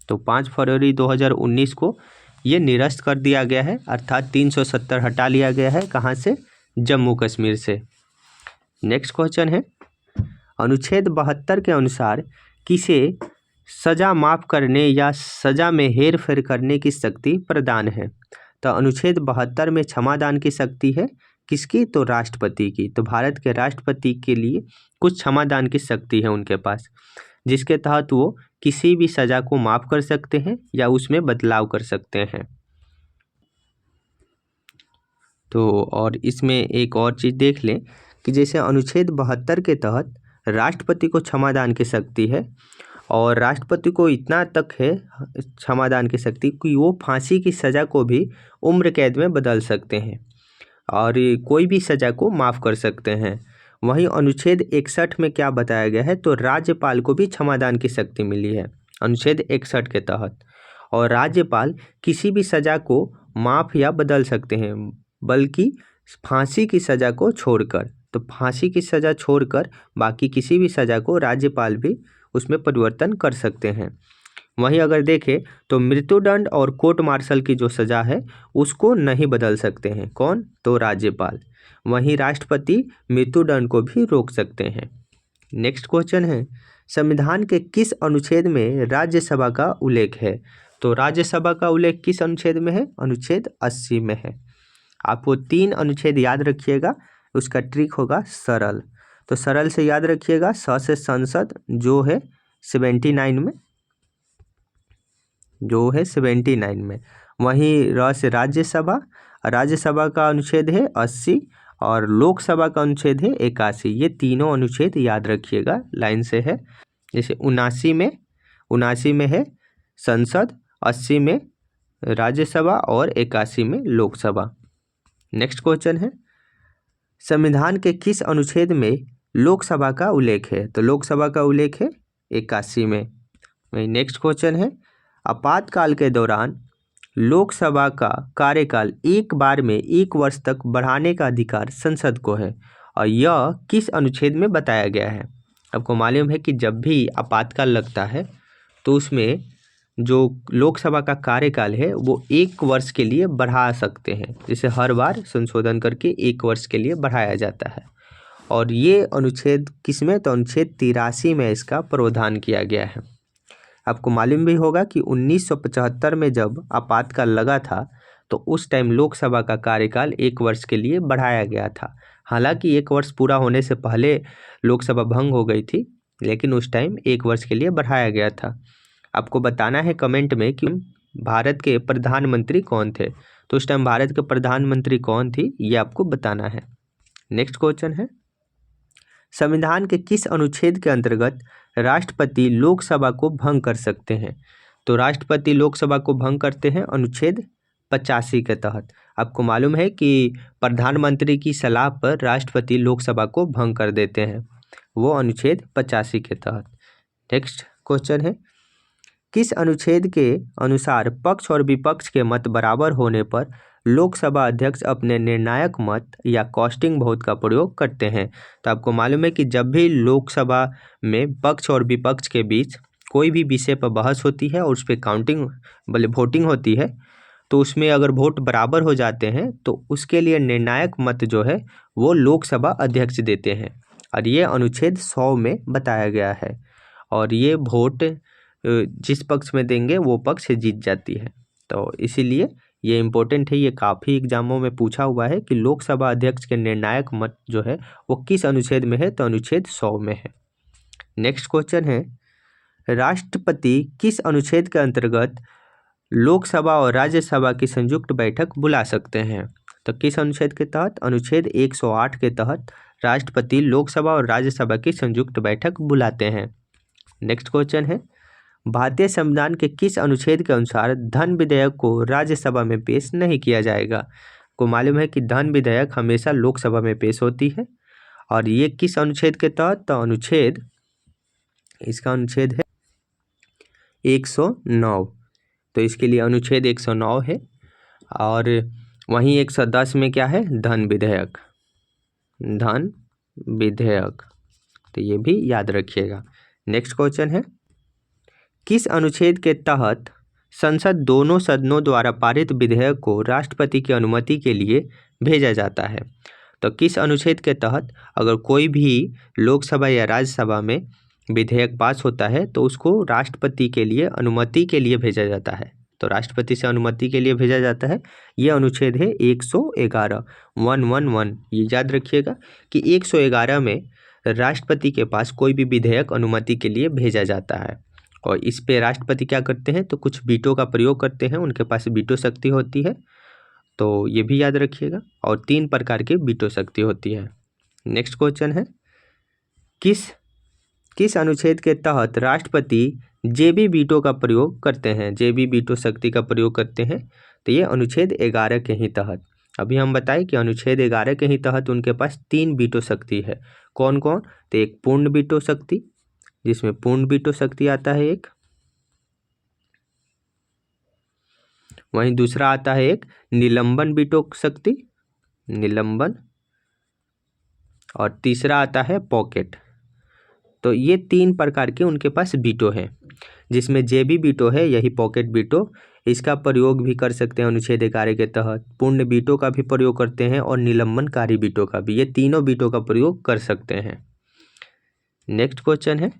तो 5 फरवरी 2019 को ये निरस्त कर दिया गया है, अर्थात 370 हटा लिया गया है। कहाँ से? जम्मू कश्मीर से। नेक्स्ट क्वेश्चन है, अनुच्छेद 72 के अनुसार किसे सजा माफ करने या सजा में हेर फेर करने की शक्ति प्रदान है? तो अनुच्छेद 72 में क्षमादान की शक्ति है किसकी? तो राष्ट्रपति की। तो भारत के राष्ट्रपति के लिए कुछ क्षमादान की शक्ति है उनके पास, जिसके तहत वो किसी भी सजा को माफ कर सकते हैं या उसमें बदलाव कर सकते हैं। तो और इसमें एक और चीज़ देख लें कि जैसे अनुच्छेद 72 के तहत राष्ट्रपति को क्षमादान की शक्ति है, और राष्ट्रपति को इतना तक है क्षमादान की शक्ति कि वो फांसी की सज़ा को भी उम्र कैद में बदल सकते हैं और कोई भी सज़ा को माफ़ कर सकते हैं। वहीं अनुच्छेद 61 में क्या बताया गया है? तो राज्यपाल को भी क्षमादान की शक्ति मिली है अनुच्छेद 61 के तहत, और राज्यपाल किसी भी सज़ा को माफ़ या बदल सकते हैं। बल्कि फांसी की सज़ा को छोड़कर। तो फांसी की सज़ा छोड़कर बाकी किसी भी सज़ा को राज्यपाल भी उसमें परिवर्तन कर सकते हैं। वहीं अगर देखें तो मृत्युदंड और कोर्ट मार्शल की जो सज़ा है उसको नहीं बदल सकते हैं। कौन? तो राज्यपाल। वहीं राष्ट्रपति मृत्युदंड को भी रोक सकते हैं। नेक्स्ट क्वेश्चन है, संविधान के किस अनुच्छेद में राज्यसभा का उल्लेख है? तो राज्यसभा का उल्लेख किस अनुच्छेद में है? अनुच्छेद 80 में है। आपको 3 अनुच्छेद याद रखिएगा, उसका ट्रिक होगा सरल। तो सरल से याद रखिएगा, स से संसद जो है 79 में, जो है 79 में। वहीं र से राज्यसभा, राज्यसभा का अनुच्छेद है 80 और लोकसभा का अनुच्छेद है 81। ये तीनों अनुच्छेद याद रखिएगा, लाइन से है। जैसे 79 में है संसद, 80 में राज्यसभा और 81 में लोकसभा। नेक्स्ट क्वेश्चन है, संविधान के किस अनुच्छेद में लोकसभा का उल्लेख है? तो लोकसभा का उल्लेख है 81 में। नेक्स्ट क्वेश्चन है, आपातकाल के दौरान लोकसभा का कार्यकाल एक बार में 1 वर्ष तक बढ़ाने का अधिकार संसद को है और यह किस अनुच्छेद में बताया गया है? आपको मालूम है कि जब भी आपातकाल लगता है तो उसमें जो लोकसभा का कार्यकाल है वो 1 वर्ष के लिए बढ़ा सकते हैं, जिसे हर बार संशोधन करके 1 वर्ष के लिए बढ़ाया जाता है। और ये अनुच्छेद किसमें? तो अनुच्छेद 83 में इसका प्रावधान किया गया है। आपको मालूम भी होगा कि 1975 में जब आपातकाल लगा था तो उस टाइम लोकसभा का कार्यकाल 1 वर्ष के लिए बढ़ाया गया था। हालांकि 1 वर्ष पूरा होने से पहले लोकसभा भंग हो गई थी, लेकिन उस टाइम 1 वर्ष के लिए बढ़ाया गया था। आपको बताना है कमेंट में कि भारत के प्रधानमंत्री कौन थे। तो उस टाइम भारत के प्रधानमंत्री कौन थी ये आपको बताना है। नेक्स्ट क्वेश्चन है, संविधान के किस अनुच्छेद के अंतर्गत राष्ट्रपति लोकसभा को भंग कर सकते हैं? तो राष्ट्रपति लोकसभा को भंग करते हैं अनुच्छेद 85 के तहत। आपको मालूम है कि प्रधानमंत्री की सलाह पर राष्ट्रपति लोकसभा को भंग कर देते हैं, वो अनुच्छेद 85 के तहत। नेक्स्ट क्वेश्चन है, किस अनुच्छेद के अनुसार पक्ष और विपक्ष के मत बराबर होने पर लोकसभा अध्यक्ष अपने निर्णायक मत या कास्टिंग वोट का प्रयोग करते हैं? तो आपको मालूम है कि जब भी लोकसभा में पक्ष और विपक्ष के बीच कोई भी विषय पर बहस होती है और उस पर काउंटिंग वोटिंग होती है तो उसमें अगर वोट बराबर हो जाते हैं तो उसके लिए निर्णायक मत जो है वो लोकसभा अध्यक्ष देते हैं और ये अनुच्छेद 100 में बताया गया है। और ये वोट जिस पक्ष में देंगे वो पक्ष जीत जाती है। तो इसीलिए ये इम्पोर्टेंट है, ये काफ़ी एग्जामों में पूछा हुआ है कि लोकसभा अध्यक्ष के निर्णायक मत जो है वो किस अनुच्छेद में है? तो अनुच्छेद 100 में है। नेक्स्ट क्वेश्चन है, राष्ट्रपति किस अनुच्छेद के अंतर्गत लोकसभा और राज्यसभा की संयुक्त बैठक बुला सकते हैं? तो किस अनुच्छेद के तहत? अनुच्छेद 108 के तहत राष्ट्रपति लोकसभा और राज्यसभा की संयुक्त बैठक बुलाते हैं। नेक्स्ट क्वेश्चन है, भारतीय संविधान के किस अनुच्छेद के अनुसार धन विधेयक को राज्यसभा में पेश नहीं किया जाएगा? को मालूम है कि धन विधेयक हमेशा लोकसभा में पेश होती है और ये किस अनुच्छेद के तहत? तो अनुच्छेद, इसका अनुच्छेद है 109। तो इसके लिए अनुच्छेद 109 है। और वहीं 110 में क्या है? धन विधेयक, धन विधेयक। तो ये भी याद रखिएगा। नेक्स्ट क्वेश्चन है, किस अनुच्छेद के तहत संसद दोनों सदनों द्वारा पारित विधेयक को राष्ट्रपति की अनुमति के लिए भेजा जाता है? तो किस अनुच्छेद के तहत अगर कोई भी लोकसभा या राज्यसभा में विधेयक पास होता है तो उसको राष्ट्रपति के लिए अनुमति के लिए भेजा जाता है? तो राष्ट्रपति से अनुमति के लिए भेजा जाता है। ये अनुच्छेद है 111, 111। ये याद रखिएगा कि 111 में राष्ट्रपति के पास कोई भी विधेयक अनुमति के लिए भेजा जाता है और इस पे राष्ट्रपति क्या करते हैं? तो कुछ वीटो का प्रयोग करते हैं, उनके पास वीटो शक्ति होती है। तो ये भी याद रखिएगा। और 3 प्रकार की वीटो शक्ति होती है। नेक्स्ट क्वेश्चन है, किस अनुच्छेद के तहत राष्ट्रपति जेबी वीटो का प्रयोग करते हैं? जेबी वीटो शक्ति का प्रयोग करते हैं। तो ये अनुच्छेद 11 के ही तहत। अभी हम बताएं कि अनुच्छेद 11 के ही तहत उनके पास 3 वीटो शक्ति है। कौन कौन? तो एक पूर्ण वीटो शक्ति, जिसमें पूर्ण वीटो शक्ति आता है एक, वहीं दूसरा आता है एक निलंबन वीटो शक्ति निलंबन, और तीसरा आता है पॉकेट। तो ये 3 प्रकार के उनके पास वीटो हैं, जिसमें जेबी वीटो है, यही पॉकेट वीटो, इसका प्रयोग भी कर सकते हैं अनुच्छेद 11 के तहत। पूर्ण वीटो का भी प्रयोग करते हैं और निलंबनकारी वीटो का भी, ये तीनों वीटो का प्रयोग कर सकते हैं। नेक्स्ट क्वेश्चन है,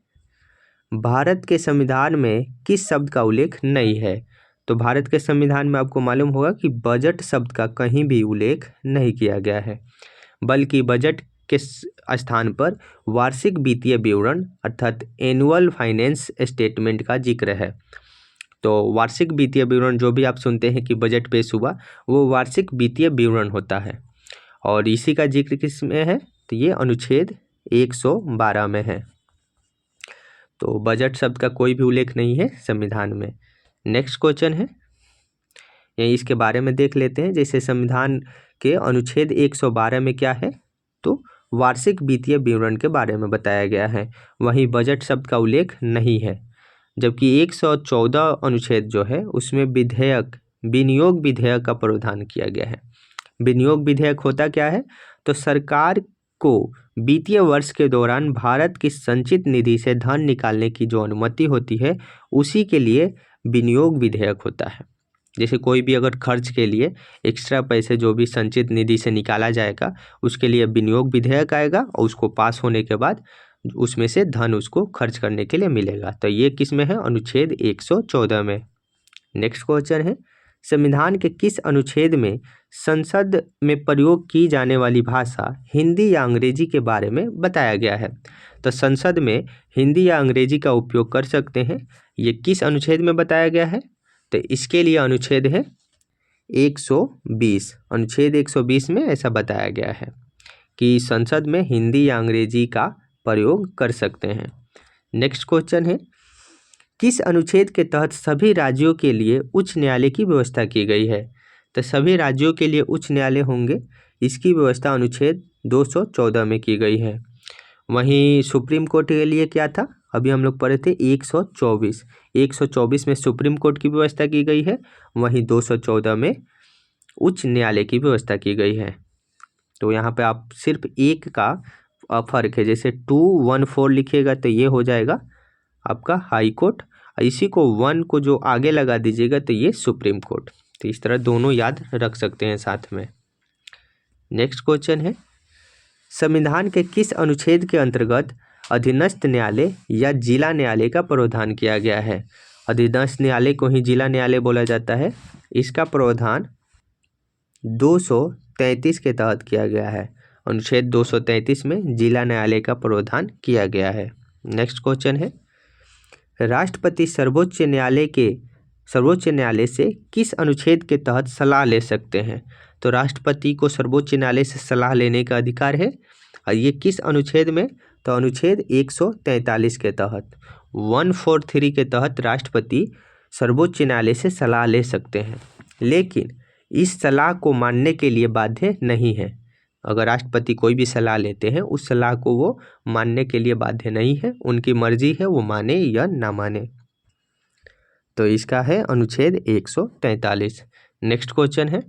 भारत के संविधान में किस शब्द का उल्लेख नहीं है? तो भारत के संविधान में आपको मालूम होगा कि बजट शब्द का कहीं भी उल्लेख नहीं किया गया है, बल्कि बजट के स्थान पर वार्षिक वित्तीय विवरण अर्थात एनुअल फाइनेंस स्टेटमेंट का जिक्र है। तो वार्षिक वित्तीय विवरण जो भी आप सुनते हैं कि बजट पेश हुआ, वो वार्षिक वित्तीय विवरण होता है, और इसी का जिक्र किस में है? तो ये अनुच्छेद 112 में है। तो बजट शब्द का कोई भी उल्लेख नहीं है संविधान में। नेक्स्ट क्वेश्चन है, यही इसके बारे में देख लेते हैं। जैसे संविधान के अनुच्छेद 112 में क्या है? तो वार्षिक वित्तीय विवरण के बारे में बताया गया है, वहीं बजट शब्द का उल्लेख नहीं है। जबकि 114 अनुच्छेद जो है उसमें विनियोग विधेयक का प्रावधान किया गया है। विनियोग विधेयक होता क्या है? तो सरकार को वित्तीय वर्ष के दौरान भारत की संचित निधि से धन निकालने की जो अनुमति होती है, उसी के लिए विनियोग विधेयक होता है। जैसे कोई भी अगर खर्च के लिए एक्स्ट्रा पैसे जो भी संचित निधि से निकाला जाएगा, उसके लिए विनियोग विधेयक आएगा, और उसको पास होने के बाद उसमें से धन उसको खर्च करने के लिए मिलेगा। तो ये किस में है? अनुच्छेद 114 में। नेक्स्ट क्वेश्चन है, संविधान के किस अनुच्छेद में संसद में प्रयोग की जाने वाली भाषा हिंदी या अंग्रेजी के बारे में बताया गया है? तो संसद में हिंदी या अंग्रेजी का उपयोग कर सकते हैं, ये किस अनुच्छेद में बताया गया है? तो इसके लिए अनुच्छेद है 120। अनुच्छेद 120 में ऐसा बताया गया है कि संसद में हिंदी या अंग्रेजी का प्रयोग कर सकते हैं। नेक्स्ट क्वेश्चन है, किस अनुच्छेद के तहत सभी राज्यों के लिए उच्च न्यायालय की व्यवस्था की गई है? तो सभी राज्यों के लिए उच्च न्यायालय होंगे, इसकी व्यवस्था अनुच्छेद 214 में की गई है। वहीं सुप्रीम कोर्ट के लिए क्या था? अभी हम लोग पढ़े थे 124 में सुप्रीम कोर्ट की व्यवस्था की गई है, वहीं 214 में उच्च न्यायालय की व्यवस्था की गई है। तो यहाँ पे आप सिर्फ एक का फर्क है, जैसे 214 लिखिएगा तो ये हो जाएगा आपका हाई कोर्ट, इसी को 1 को जो आगे लगा दीजिएगा तो ये सुप्रीम कोर्ट। तो इस तरह दोनों याद रख सकते हैं साथ में। नेक्स्ट क्वेश्चन है, संविधान के किस अनुच्छेद के अंतर्गत अधीनस्थ न्यायालय या जिला न्यायालय का प्रावधान किया गया है? अधीनस्थ न्यायालय को ही जिला न्यायालय बोला जाता है। इसका प्रावधान 233 के तहत किया गया है। अनुच्छेद 233 में जिला न्यायालय का प्रावधान किया गया है। नेक्स्ट क्वेश्चन है, राष्ट्रपति सर्वोच्च न्यायालय से किस अनुच्छेद के तहत सलाह ले सकते हैं? तो राष्ट्रपति को सर्वोच्च न्यायालय से सलाह लेने का अधिकार है, और ये किस अनुच्छेद में? तो अनुच्छेद 143 के तहत, 143 के तहत राष्ट्रपति सर्वोच्च न्यायालय से सलाह ले सकते हैं, लेकिन इस सलाह को मानने के लिए बाध्य नहीं है। अगर राष्ट्रपति कोई भी सलाह लेते हैं, उस सलाह को वो मानने के लिए बाध्य नहीं है, उनकी मर्जी है वो माने या ना माने। तो इसका है अनुच्छेद 143। नेक्स्ट क्वेश्चन है,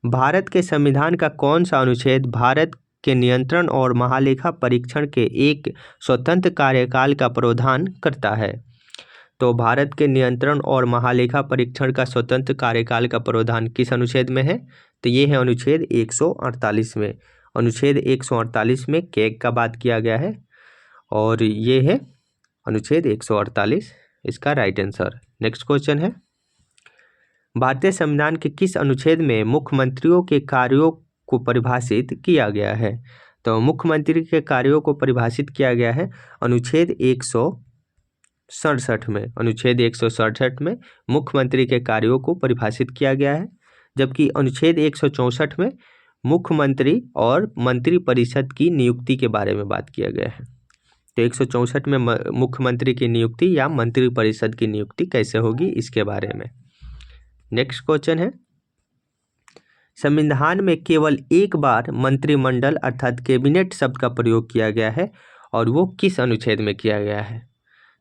भारत के संविधान का कौन सा अनुच्छेद भारत के नियंत्रण और महालेखा परीक्षण के एक स्वतंत्र कार्यकाल का प्रावधान करता है? तो भारत के नियंत्रण और महालेखा परीक्षण का स्वतंत्र कार्यकाल का प्रावधान किस अनुच्छेद में है? तो ये है अनुच्छेद 148 में। अनुच्छेद 148 में कैग का बात किया गया है, और ये है अनुच्छेद 148 इसका राइट आंसर। नेक्स्ट क्वेश्चन है, भारतीय संविधान के किस अनुच्छेद में मुख्यमंत्रियों के कार्यों को परिभाषित किया गया है? तो मुख्यमंत्री के कार्यों को परिभाषित किया गया है अनुच्छेद 167 में। अनुच्छेद 167 में मुख्यमंत्री के कार्यों को परिभाषित किया गया है, जबकि अनुच्छेद 164 में मुख्यमंत्री और मंत्रिपरिषद की नियुक्ति के बारे में बात किया गया है। तो 164 में मुख्यमंत्री की नियुक्ति या मंत्रिपरिषद की नियुक्ति कैसे होगी, इसके बारे में। नेक्स्ट क्वेश्चन है, संविधान में केवल एक बार मंत्रिमंडल अर्थात कैबिनेट शब्द का प्रयोग किया गया है, और वो किस अनुच्छेद में किया गया है?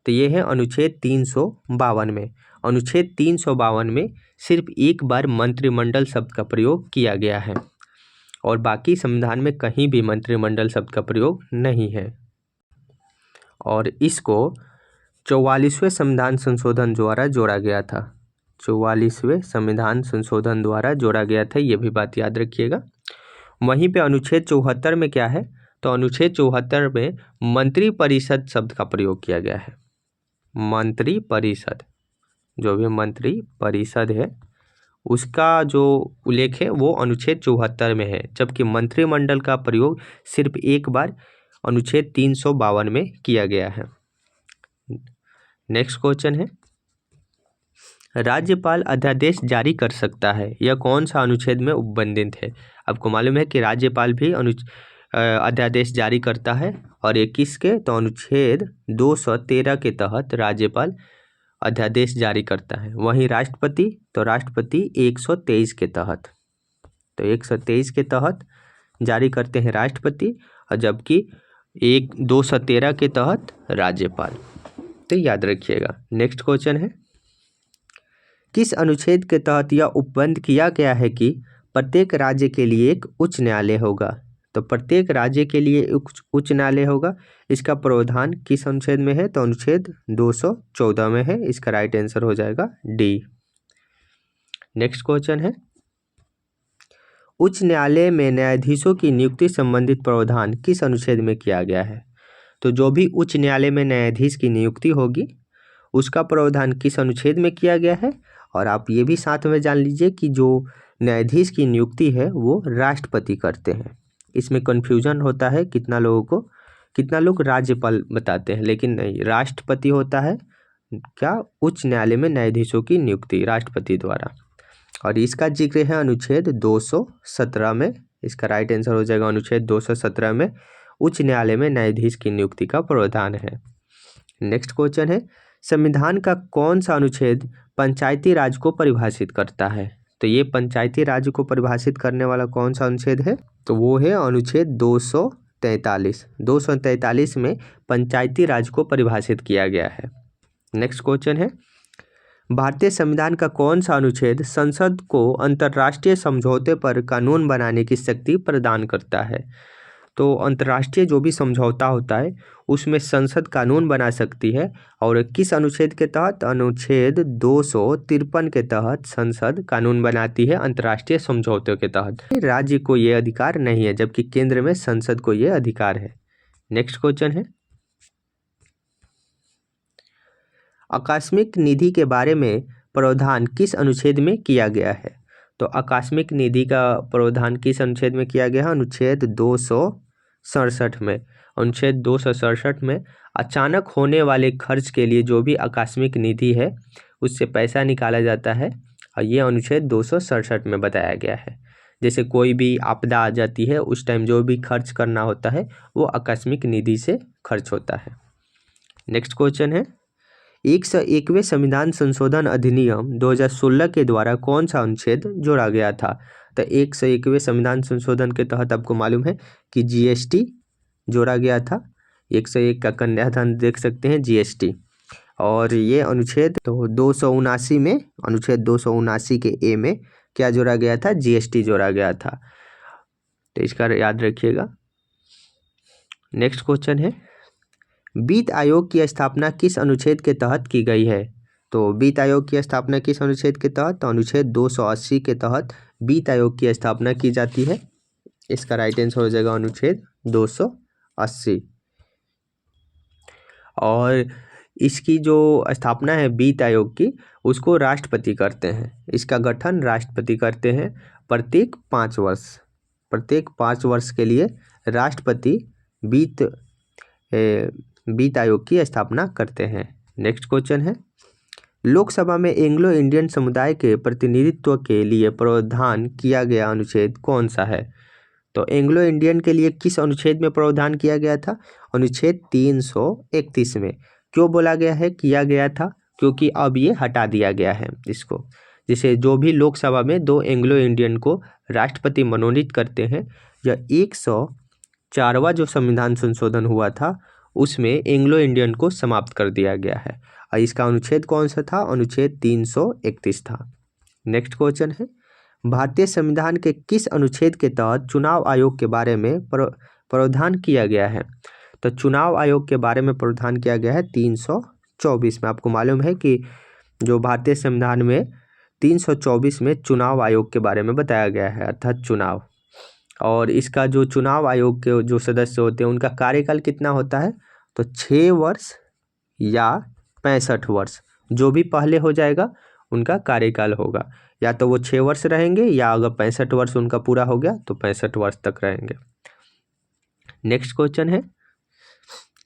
तो ये है अनुच्छेद 352 में। अनुच्छेद 352 में सिर्फ एक बार मंत्रिमंडल शब्द का प्रयोग किया गया है और बाकी संविधान में कहीं भी मंत्रिमंडल शब्द का प्रयोग नहीं है। और इसको 44वें संविधान संशोधन द्वारा जोड़ा गया था। 44वें संविधान संशोधन द्वारा जोड़ा गया था, ये भी बात याद रखिएगा। वहीं पे अनुच्छेद 74 में क्या है, तो अनुच्छेद 74 में मंत्री परिषद शब्द का प्रयोग किया गया है। मंत्री परिषद, जो भी मंत्री परिषद है उसका जो उल्लेख है वो अनुच्छेद 74 में है, जबकि मंत्रिमंडल का प्रयोग सिर्फ एक बार अनुच्छेद 352 में किया गया है। नेक्स्ट क्वेश्चन है, राज्यपाल अध्यादेश जारी कर सकता है, यह कौन सा अनुच्छेद में उपबंधित है? आपको मालूम है कि राज्यपाल भी अध्यादेश जारी करता है और ये किसके, तो अनुच्छेद 213 के तहत राज्यपाल अध्यादेश जारी करता है। वहीं राष्ट्रपति, तो राष्ट्रपति 123 के तहत, तो 123 के तहत जारी करते हैं राष्ट्रपति, और जबकि 213 के तहत राज्यपाल। तो याद रखिएगा। नेक्स्ट क्वेश्चन है, किस अनुच्छेद के तहत यह उपबंध किया गया है कि प्रत्येक राज्य के लिए एक उच्च न्यायालय होगा? तो प्रत्येक राज्य के लिए उच्च न्यायालय होगा, इसका प्रावधान किस अनुच्छेद में है, तो अनुच्छेद 214 में है। इसका राइट आंसर हो जाएगा डी। नेक्स्ट क्वेश्चन है, उच्च न्यायालय में न्यायाधीशों की नियुक्ति संबंधित प्रावधान किस अनुच्छेद में किया गया है? तो जो भी उच्च न्यायालय में न्यायाधीश की नियुक्ति होगी उसका प्रावधान किस अनुच्छेद में किया गया है? और आप ये भी साथ में जान लीजिए कि जो न्यायाधीश की नियुक्ति है वो राष्ट्रपति करते हैं। इसमें कन्फ्यूजन होता है कितना लोग राज्यपाल बताते हैं, लेकिन नहीं, राष्ट्रपति होता है क्या, उच्च न्यायालय में न्यायाधीशों की नियुक्ति राष्ट्रपति द्वारा। और इसका जिक्र है अनुच्छेद 217 में। इसका राइट आंसर हो जाएगा अनुच्छेद 217 में उच्च न्यायालय में न्यायाधीश की नियुक्ति का प्रावधान है। नेक्स्ट क्वेश्चन है, संविधान का कौन सा अनुच्छेद पंचायती राज को परिभाषित करता है? तो ये पंचायती राज को परिभाषित करने वाला कौन सा अनुच्छेद है? तो वो है अनुच्छेद 243। 243 में पंचायती राज को परिभाषित किया गया है। नेक्स्ट क्वेश्चन है, भारतीय संविधान का कौन सा अनुच्छेद संसद को अंतर्राष्ट्रीय समझौते पर कानून बनाने की शक्ति प्रदान करता है? तो अंतर्राष्ट्रीय जो भी समझौता होता है उसमें संसद कानून बना सकती है, और किस अनुच्छेद के तहत? अनुच्छेद 253 के तहत संसद कानून बनाती है अंतर्राष्ट्रीय समझौते के तहत। राज्य को ये अधिकार नहीं है, जबकि केंद्र में संसद को ये अधिकार है। नेक्स्ट क्वेश्चन है, आकस्मिक निधि के बारे में प्रावधान किस अनुच्छेद में किया गया है? तो आकस्मिक निधि का प्रावधान किस अनुच्छेद में किया गया है? अनुच्छेद 267 में। अनुच्छेद 267 में अचानक होने वाले खर्च के लिए जो भी आकस्मिक निधि है उससे पैसा निकाला जाता है, और ये अनुच्छेद 267 में बताया गया है। जैसे कोई भी आपदा आ जाती है उस टाइम जो भी खर्च करना होता है वो आकस्मिक निधि से खर्च होता है। नेक्स्ट क्वेश्चन है, 101वें संविधान संशोधन अधिनियम 2016 के द्वारा कौन सा अनुच्छेद जोड़ा गया था? तो 101वें संविधान संशोधन के तहत आपको मालूम है कि जीएसटी जोड़ा गया था। 101 का कन्याधन देख सकते हैं जीएसटी, और ये अनुच्छेद तो 279 में, अनुच्छेद 279 के ए में क्या जोड़ा गया था? जीएसटी जोड़ा गया था। तो इसका याद रखिएगा। नेक्स्ट क्वेश्चन है, वित्त आयोग की स्थापना किस अनुच्छेद के तहत की गई है? तो वित्त आयोग की स्थापना किस अनुच्छेद के तहत? तो अनुच्छेद 280 के तहत वित्त आयोग की स्थापना की जाती है। इसका राइट आंसर हो जाएगा अनुच्छेद 280। और इसकी जो स्थापना है वित्त आयोग की उसको राष्ट्रपति करते हैं। इसका गठन राष्ट्रपति करते हैं प्रत्येक 5 वर्ष। प्रत्येक 5 वर्ष के लिए राष्ट्रपति वित्त आयोग की स्थापना करते हैं। नेक्स्ट क्वेश्चन है, लोकसभा में एंग्लो इंडियन समुदाय के प्रतिनिधित्व के लिए प्रावधान किया गया अनुच्छेद कौन सा है? तो एंग्लो इंडियन के लिए किस अनुच्छेद में प्रावधान किया गया था? अनुच्छेद 331 में। क्यों बोला गया है किया गया था? क्योंकि अब ये हटा दिया गया है इसको। जैसे जो भी लोकसभा में 2 एंग्लो इंडियन को राष्ट्रपति मनोनीत करते हैं, यह 104वां जो संविधान संशोधन हुआ था उसमें एंग्लो इंडियन को समाप्त कर दिया गया है। और इसका अनुच्छेद कौन सा था? अनुच्छेद 331 था। नेक्स्ट क्वेश्चन है, भारतीय संविधान के किस अनुच्छेद के तहत चुनाव आयोग के बारे में प्रावधान किया गया है? तो चुनाव आयोग के बारे में प्रावधान किया गया है 324 में। आपको मालूम है कि जो भारतीय संविधान में 324 में चुनाव आयोग के बारे में बताया गया है, अर्थात चुनाव। और इसका जो चुनाव आयोग के जो सदस्य होते हैं उनका कार्यकाल कितना होता है? तो 6 वर्ष या 65 वर्ष, जो भी पहले हो जाएगा उनका कार्यकाल होगा। या तो वो 6 वर्ष रहेंगे, या अगर 65 वर्ष उनका पूरा हो गया तो 65 वर्ष तक रहेंगे। नेक्स्ट क्वेश्चन है,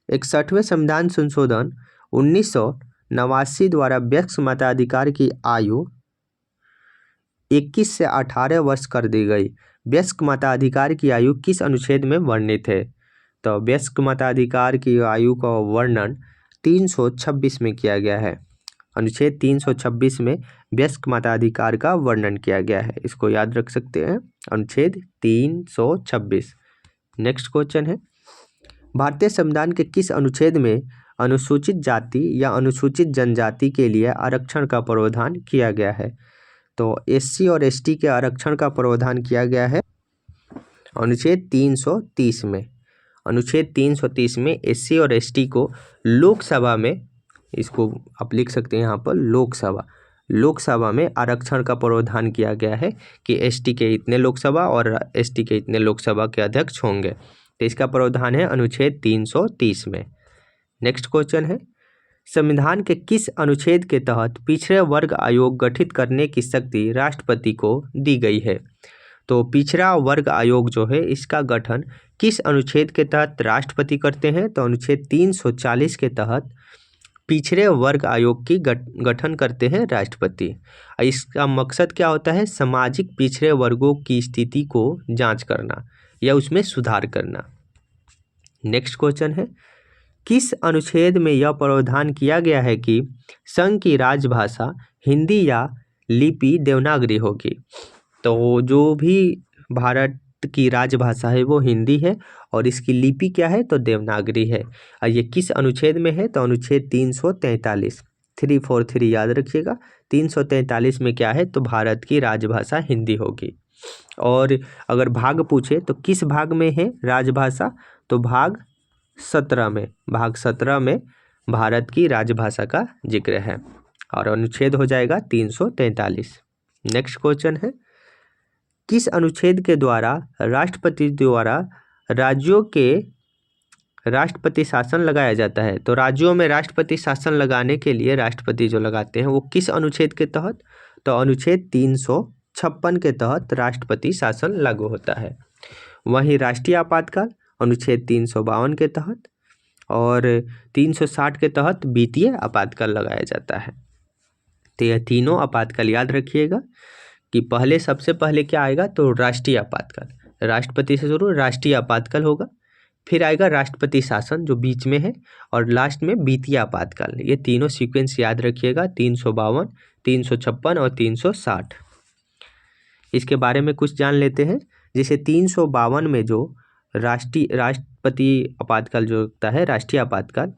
61वें संविधान संशोधन 1989 द्वारा वयस्क मताधिकार की आयु 21 से 18 वर्ष कर दी गई। वयस्क मताधिकार की आयु किस अनुच्छेद में वर्णित है? तो वयस्क मताधिकार की आयु का वर्णन 326 में किया गया है। अनुच्छेद 326 में वयस्क मताधिकार का वर्णन किया गया है, इसको याद रख सकते हैं, अनुच्छेद 326। नेक्स्ट क्वेश्चन है, भारतीय संविधान के किस अनुच्छेद में अनुसूचित जाति या अनुसूचित जनजाति के लिए आरक्षण का प्रावधान किया गया है? तो एससी और एसटी के आरक्षण का प्रावधान किया गया है अनुच्छेद 330 में। अनुच्छेद 330 में एससी और एसटी को लोकसभा में, इसको आप लिख सकते हैं यहाँ पर, लोकसभा में आरक्षण का प्रावधान किया गया है कि एसटी के इतने लोकसभा और एसटी के इतने लोकसभा के अध्यक्ष होंगे। तो इसका प्रावधान है अनुच्छेद 330 में। नेक्स्ट क्वेश्चन है, संविधान के किस अनुच्छेद के तहत पिछड़े वर्ग आयोग गठित करने की शक्ति राष्ट्रपति को दी गई है? तो पिछड़ा वर्ग आयोग जो है इसका गठन किस अनुच्छेद के तहत राष्ट्रपति करते हैं? तो अनुच्छेद 340 के तहत पिछड़े वर्ग आयोग की गठन करते हैं राष्ट्रपति। इसका मकसद क्या होता है? सामाजिक पिछड़े वर्गों की स्थिति को जांच करना या उसमें सुधार करना। नेक्स्ट क्वेश्चन है, किस अनुच्छेद में यह प्रावधान किया गया है कि संघ की राजभाषा हिंदी या लिपि देवनागरी होगी? तो जो भी भारत की राजभाषा है वो हिंदी है और इसकी लिपि क्या है? तो देवनागरी है। और ये किस अनुच्छेद में है? तो अनुच्छेद 343, 343 याद रखिएगा। 343 में क्या है? तो भारत की राजभाषा हिंदी होगी। और अगर भाग पूछे तो किस भाग में है राजभाषा? तो भाग 17 में भारत की राजभाषा का जिक्र है और अनुच्छेद हो जाएगा 343। नेक्स्ट क्वेश्चन है, किस अनुच्छेद के द्वारा राष्ट्रपति द्वारा राज्यों के राष्ट्रपति शासन लगाया जाता है? तो राज्यों में राष्ट्रपति शासन लगाने के लिए राष्ट्रपति जो लगाते हैं वो किस अनुच्छेद के तहत? तो अनुच्छेद 356 के तहत राष्ट्रपति शासन लागू होता है। वहीं राष्ट्रीय आपातकाल अनुच्छेद 352 के तहत और 360 के तहत वित्तीय आपातकाल लगाया जाता है। तो यह तीनों आपातकाल याद रखिएगा कि पहले सबसे पहले क्या आएगा? तो राष्ट्रीय आपातकाल, राष्ट्रपति से शुरू राष्ट्रीय आपातकाल होगा, फिर आएगा राष्ट्रपति शासन जो बीच में है, और लास्ट में वित्तीय आपातकाल। ये तीनों सीक्वेंस याद रखिएगा, 352, 356 और 360। इसके बारे में कुछ जान लेते हैं। जैसे 352 में जो राष्ट्रपति आपातकाल जो होता है, राष्ट्रीय आपातकाल,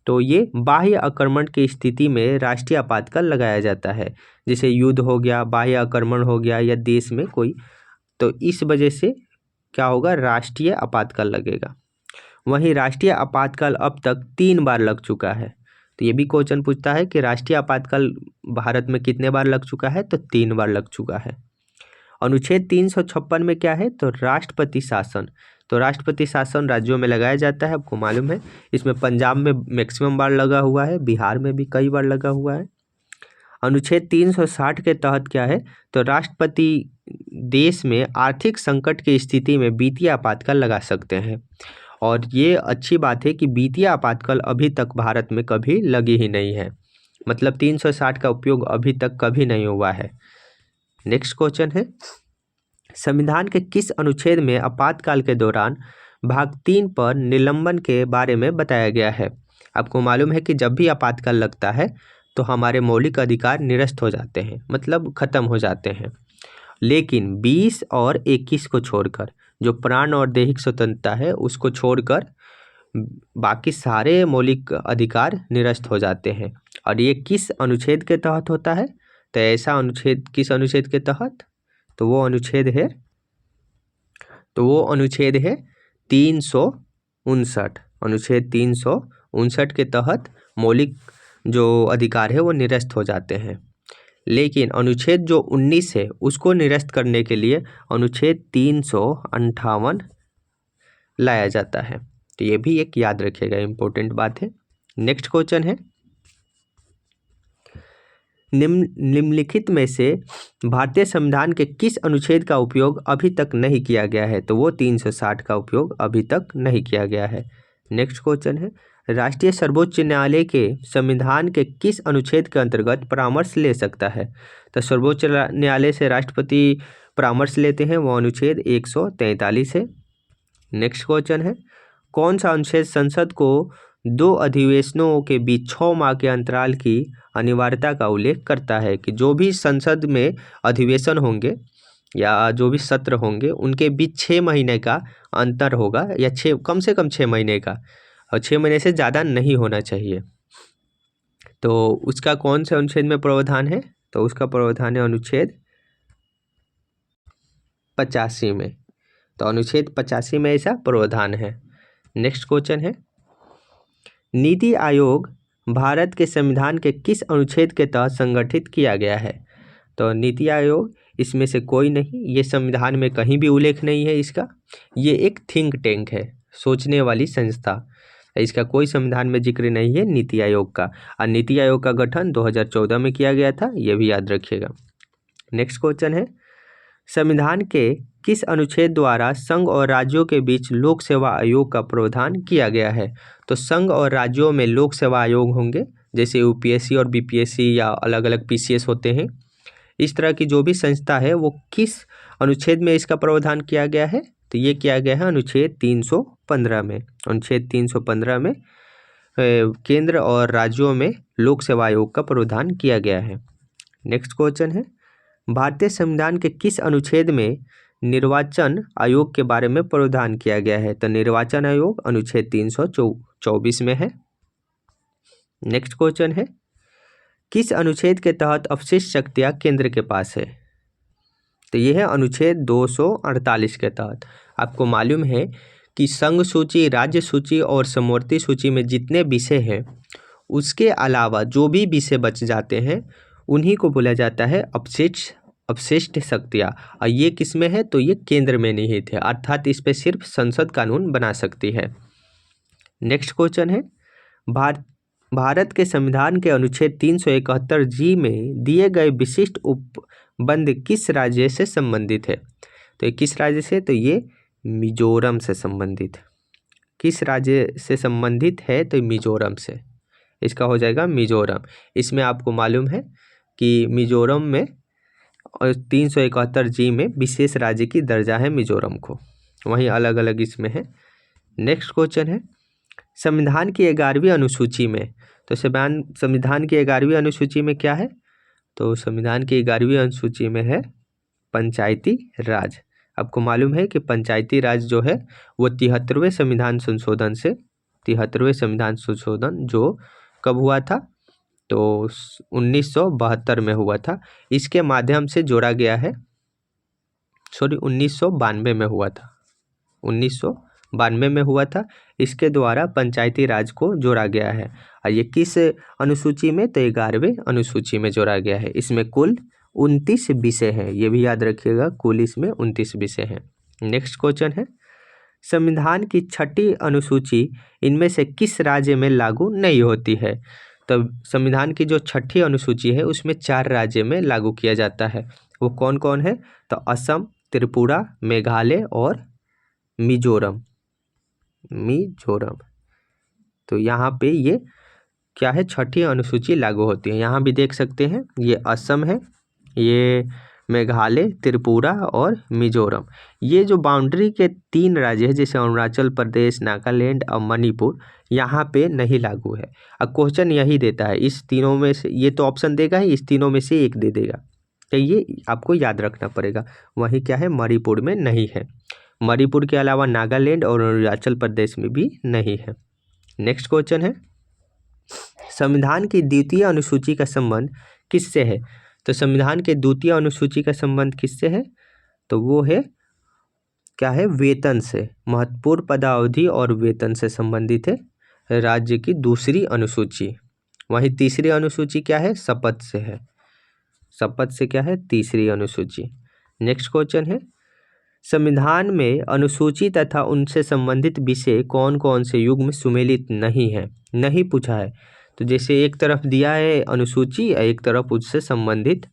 तो ये बाह्य आक्रमण की स्थिति में राष्ट्रीय आपातकाल लगाया जाता है। जैसे युद्ध हो गया, बाह्य आक्रमण हो गया या देश में कोई, तो इस वजह से क्या होगा? राष्ट्रीय आपातकाल लगेगा। वहीं राष्ट्रीय आपातकाल अब तक 3 बार लग चुका है। तो ये भी क्वेश्चन पूछता है कि राष्ट्रीय आपातकाल भारत में कितने बार लग चुका है? तो 3 बार लग चुका है। अनुच्छेद 356 में क्या है? तो राष्ट्रपति शासन। तो राष्ट्रपति शासन राज्यों में लगाया जाता है, आपको मालूम है। इसमें पंजाब में मैक्सिमम बार लगा हुआ है, बिहार में भी कई बार लगा हुआ है। अनुच्छेद 360 के तहत क्या है? तो राष्ट्रपति देश में आर्थिक संकट की स्थिति में वित्तीय आपातकाल लगा सकते हैं। और ये अच्छी बात है कि वित्तीय आपातकाल अभी तक भारत में कभी लगी ही नहीं है, मतलब 360 का उपयोग अभी तक कभी नहीं हुआ है। नेक्स्ट क्वेश्चन है, संविधान के किस अनुच्छेद में आपातकाल के दौरान भाग 3 पर निलंबन के बारे में बताया गया है? आपको मालूम है कि जब भी आपातकाल लगता है तो हमारे मौलिक अधिकार निरस्त हो जाते हैं, मतलब खत्म हो जाते हैं। लेकिन 20 और 21 को छोड़कर, जो प्राण और दैहिक स्वतंत्रता है उसको छोड़कर बाकी सारे मौलिक अधिकार निरस्त हो जाते हैं। और ये किस अनुच्छेद के तहत होता है? तो ऐसा अनुच्छेद किस अनुच्छेद के तहत, तो वो अनुच्छेद है 359। अनुच्छेद 359 के तहत मौलिक जो अधिकार है वो निरस्त हो जाते हैं। लेकिन अनुच्छेद जो 19 है उसको निरस्त करने के लिए अनुच्छेद 358 लाया जाता है। तो ये भी एक याद रखिएगा, इम्पोर्टेंट बात है। नेक्स्ट क्वेश्चन है, निम्नलिखित में से भारतीय संविधान के किस अनुच्छेद का उपयोग अभी तक नहीं किया गया है, तो वो 360 का उपयोग अभी तक नहीं किया गया है। नेक्स्ट क्वेश्चन है, राष्ट्रीय सर्वोच्च न्यायालय के संविधान के किस अनुच्छेद के अंतर्गत परामर्श ले सकता है, तो सर्वोच्च न्यायालय से राष्ट्रपति परामर्श लेते हैं, वो अनुच्छेद 143 है। नेक्स्ट क्वेश्चन है, कौन सा अनुच्छेद संसद को 2 अधिवेशनों के बीच 6 माह के अंतराल की अनिवार्यता का उल्लेख करता है, कि जो भी संसद में अधिवेशन होंगे या जो भी सत्र होंगे उनके बीच 6 महीने का अंतर होगा, या कम से कम 6 महीने का, और 6 महीने से ज़्यादा नहीं होना चाहिए। तो उसका कौन से अनुच्छेद में प्रावधान है, तो उसका प्रावधान है अनुच्छेद 85 में। तो अनुच्छेद 85 में ऐसा प्रावधान है। नेक्स्ट क्वेश्चन है, नीति आयोग भारत के संविधान के किस अनुच्छेद के तहत संगठित किया गया है, तो नीति आयोग इसमें से कोई नहीं, ये संविधान में कहीं भी उल्लेख नहीं है इसका। ये एक थिंक टैंक है, सोचने वाली संस्था, इसका कोई संविधान में जिक्र नहीं है नीति आयोग का। और नीति आयोग का गठन 2014 में किया गया था, ये भी याद रखिएगा। नेक्स्ट क्वेश्चन है, संविधान के किस अनुच्छेद द्वारा संघ और राज्यों के बीच लोक सेवा आयोग का प्रावधान किया गया है, तो संघ और राज्यों में लोक सेवा आयोग होंगे, जैसे यूपीएससी और बीपीएससी या अलग अलग पीसीएस होते हैं। इस तरह की जो भी संस्था है वो किस अनुच्छेद में इसका प्रावधान किया गया है, तो ये किया गया है अनुच्छेद 315 में। अनुच्छेद 315 में केंद्र और राज्यों में लोक सेवा आयोग का प्रावधान किया गया है। नेक्स्ट क्वेश्चन है, भारतीय संविधान के किस अनुच्छेद में निर्वाचन आयोग के बारे में प्रावधान किया गया है, तो निर्वाचन आयोग अनुच्छेद 324 में है। नेक्स्ट क्वेश्चन है, किस अनुच्छेद के तहत अपशिष्ट शक्तियां केंद्र के पास है, तो यह है अनुच्छेद 248 के तहत। आपको मालूम है कि संघ सूची, राज्य सूची और समवर्ती सूची में जितने विषय हैं उसके अलावा जो भी विषय बच जाते हैं उन्हीं को बोला जाता है अपशिष्ट शक्तियाँ। और ये किस में है, तो ये केंद्र में निहित है, अर्थात इस पर सिर्फ संसद कानून बना सकती है। नेक्स्ट क्वेश्चन है, भारत के संविधान के अनुच्छेद 371 जी में दिए गए विशिष्ट उपबंध किस राज्य से संबंधित है, तो ये किस राज्य से, तो ये मिजोरम से संबंधित। किस राज्य से संबंधित है, तो मिजोरम से, इसका हो जाएगा मिजोरम। इसमें आपको मालूम है कि मिजोरम में 371 जी में विशेष राज्य की दर्जा है मिजोरम को, वहीं अलग अलग इसमें है। नेक्स्ट क्वेश्चन है, संविधान की 11वीं अनुसूची में, तो संविधान की 11वीं अनुसूची में क्या है, तो संविधान की 11वीं अनुसूची में है पंचायती राज। आपको मालूम है कि पंचायती राज जो है वो 73वें संविधान संशोधन से, 73वें संविधान संशोधन जो कब हुआ था, तो 1972 में हुआ था, इसके माध्यम से जोड़ा गया है, 1992 में हुआ था, 1992 में हुआ था। इसके द्वारा पंचायती राज को जोड़ा गया है। और ये किस अनुसूची में, तो 11वें अनुसूची में जोड़ा गया है। इसमें कुल 29 विषय हैं, ये भी याद रखिएगा, कुल इसमें 29 विषय हैं। नेक्स्ट क्वेश्चन है, संविधान की 6ठी अनुसूची इनमें से किस राज्य में लागू नहीं होती है, तो संविधान की जो 6ठी अनुसूची है उसमें 4 राज्य में लागू किया जाता है। वो कौन कौन है, तो असम, त्रिपुरा, मेघालय और मिजोरम। तो यहाँ पे ये क्या है, 6ठी अनुसूची लागू होती है। यहाँ भी देख सकते हैं, ये असम है, ये मेघालय, त्रिपुरा और मिजोरम। ये जो बाउंड्री के 3 राज्य है, जैसे अरुणाचल प्रदेश, नागालैंड और मणिपुर, यहाँ पे नहीं लागू है। अब क्वेश्चन यही देता है, इस तीनों में से, ये तो ऑप्शन देगा ही, इस तीनों में से एक दे देगा, तो ये आपको याद रखना पड़ेगा। वहीं क्या है, मणिपुर में नहीं है। मणिपुर के अलावा नागालैंड और अरुणाचल प्रदेश में भी नहीं है। नेक्स्ट क्वेश्चन है, संविधान की 2वीं अनुसूची का संबंध किससे है, तो संविधान के द्वितीय अनुसूची का संबंध किससे है? तो वो है क्या है? वेतन से। महत्वपूर्ण पदावधि और वेतन से संबंधित है राज्य की दूसरी अनुसूची। वहीं तीसरी अनुसूची क्या है? शपथ से है। शपथ से क्या है? तीसरी अनुसूची। नेक्स्ट क्वेश्चन है, संविधान में अनुसूची तथा उनसे संबंधित विषय कौन कौन से युग में सुमेलित नहीं है? नहीं पूछा है। तो जैसे एक तरफ दिया है अनुसूची, एक तरफ उससे संबंधित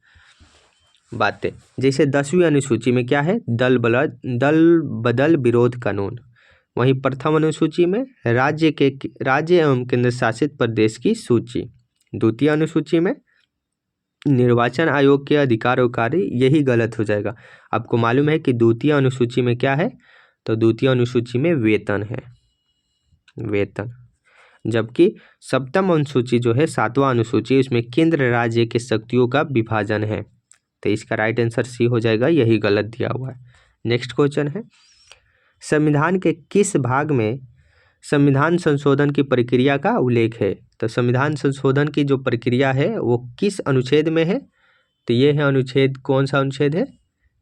बातें। जैसे 10वीं अनुसूची में क्या है? दल बदल विरोध कानून। वहीं प्रथम अनुसूची में राज्य एवं केंद्र शासित प्रदेश की सूची। द्वितीय अनुसूची में निर्वाचन आयोग के अधिकार और कार्य, यही गलत हो जाएगा। आपको मालूम है कि द्वितीय अनुसूची में क्या है? तो द्वितीय अनुसूची में वेतन है, वेतन। जबकि सप्तम अनुसूची जो है, 7वां अनुसूची, उसमें केंद्र राज्य के शक्तियों का विभाजन है। तो इसका राइट आंसर सी हो जाएगा, यही गलत दिया हुआ है। नेक्स्ट क्वेश्चन है, संविधान के किस भाग में संविधान संशोधन की प्रक्रिया का उल्लेख है? तो संविधान संशोधन की जो प्रक्रिया है वो किस अनुच्छेद में है? तो ये है अनुच्छेद, कौन सा अनुच्छेद है?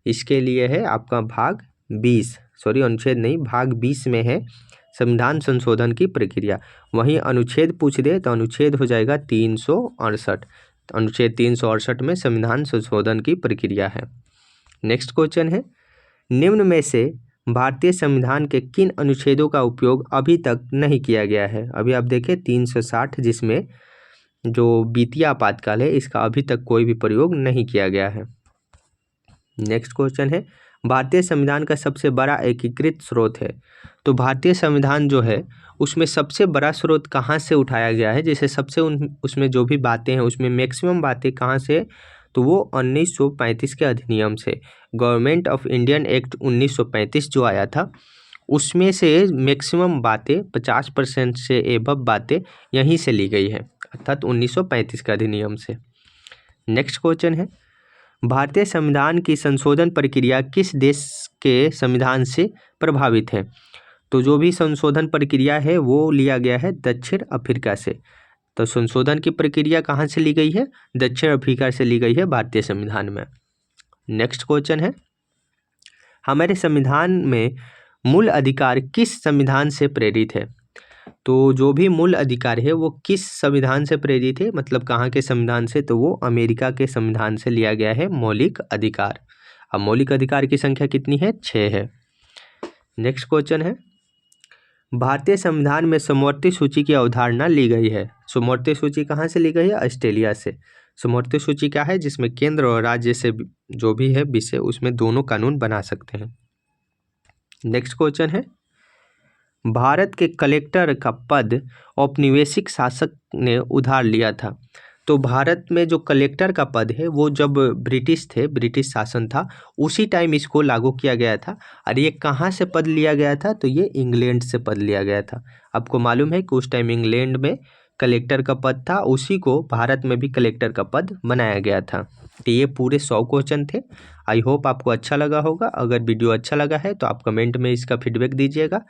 इसके लिए है आपका भाग 20, सॉरी अनुच्छेद नहीं, भाग 20 में है संविधान संशोधन की प्रक्रिया। वहीं अनुच्छेद पूछ दे तो अनुच्छेद हो जाएगा 368। तो अनुच्छेद 368 में संविधान संशोधन की प्रक्रिया है। नेक्स्ट क्वेश्चन है, निम्न में से भारतीय संविधान के किन अनुच्छेदों का उपयोग अभी तक नहीं किया गया है? अभी आप देखें 360, जिसमें जो वित्तीय आपातकाल है, इसका अभी तक कोई भी प्रयोग नहीं किया गया है। नेक्स्ट क्वेश्चन है, भारतीय संविधान का सबसे बड़ा एकीकृत स्रोत है। तो भारतीय संविधान जो है उसमें सबसे बड़ा स्रोत कहाँ से उठाया गया है? जैसे सबसे उसमें जो भी बातें हैं उसमें मैक्सिमम बातें कहाँ से? तो वो 1935 के अधिनियम से, गवर्नमेंट ऑफ इंडियन एक्ट 1935 जो आया था, उसमें से मैक्सिमम बातें 50% से एबव बातें यहीं से ली गई है, अर्थात 1935 के अधिनियम से। नेक्स्ट क्वेश्चन है, भारतीय संविधान की संशोधन प्रक्रिया किस देश के संविधान से प्रभावित है? तो जो भी संशोधन प्रक्रिया है वो लिया गया है दक्षिण अफ्रीका से। तो संशोधन की प्रक्रिया कहाँ से ली गई है? दक्षिण अफ्रीका से ली गई है भारतीय संविधान में। नेक्स्ट क्वेश्चन है, हमारे संविधान में मूल अधिकार किस संविधान से प्रेरित है? तो जो भी मूल अधिकार है वो किस संविधान से प्रेरित है, मतलब कहाँ के संविधान से? तो वो अमेरिका के संविधान से लिया गया है मौलिक अधिकार। अब मौलिक अधिकार की संख्या कितनी है? 6 है। नेक्स्ट क्वेश्चन है, भारतीय संविधान में समवर्ती सूची की अवधारणा ली गई है। समवर्ती सूची कहाँ से ली गई है? ऑस्ट्रेलिया से। समवर्ती सूची क्या है? जिसमें केंद्र और राज्य से जो भी है विषय, उसमें दोनों कानून बना सकते हैं। नेक्स्ट क्वेश्चन है, भारत के कलेक्टर का पद औपनिवेशिक शासक ने उधार लिया था। तो भारत में जो कलेक्टर का पद है वो जब ब्रिटिश थे, ब्रिटिश शासन था, उसी टाइम इसको लागू किया गया था। और ये कहाँ से पद लिया गया था? तो ये इंग्लैंड से पद लिया गया था। आपको मालूम है कि उस टाइम इंग्लैंड में कलेक्टर का पद था, उसी को भारत में भी कलेक्टर का पद बनाया गया था। तो ये पूरे 100 क्वेश्चन थे। आई होप आपको अच्छा लगा होगा। अगर वीडियो अच्छा लगा है तो आप कमेंट में इसका फीडबैक दीजिएगा,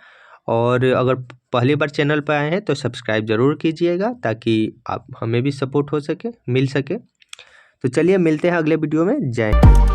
और अगर पहली बार चैनल पर आए हैं तो सब्सक्राइब ज़रूर कीजिएगा, ताकि आप हमें भी सपोर्ट हो सके, मिल सके। तो चलिए मिलते हैं अगले वीडियो में। जय हिंद।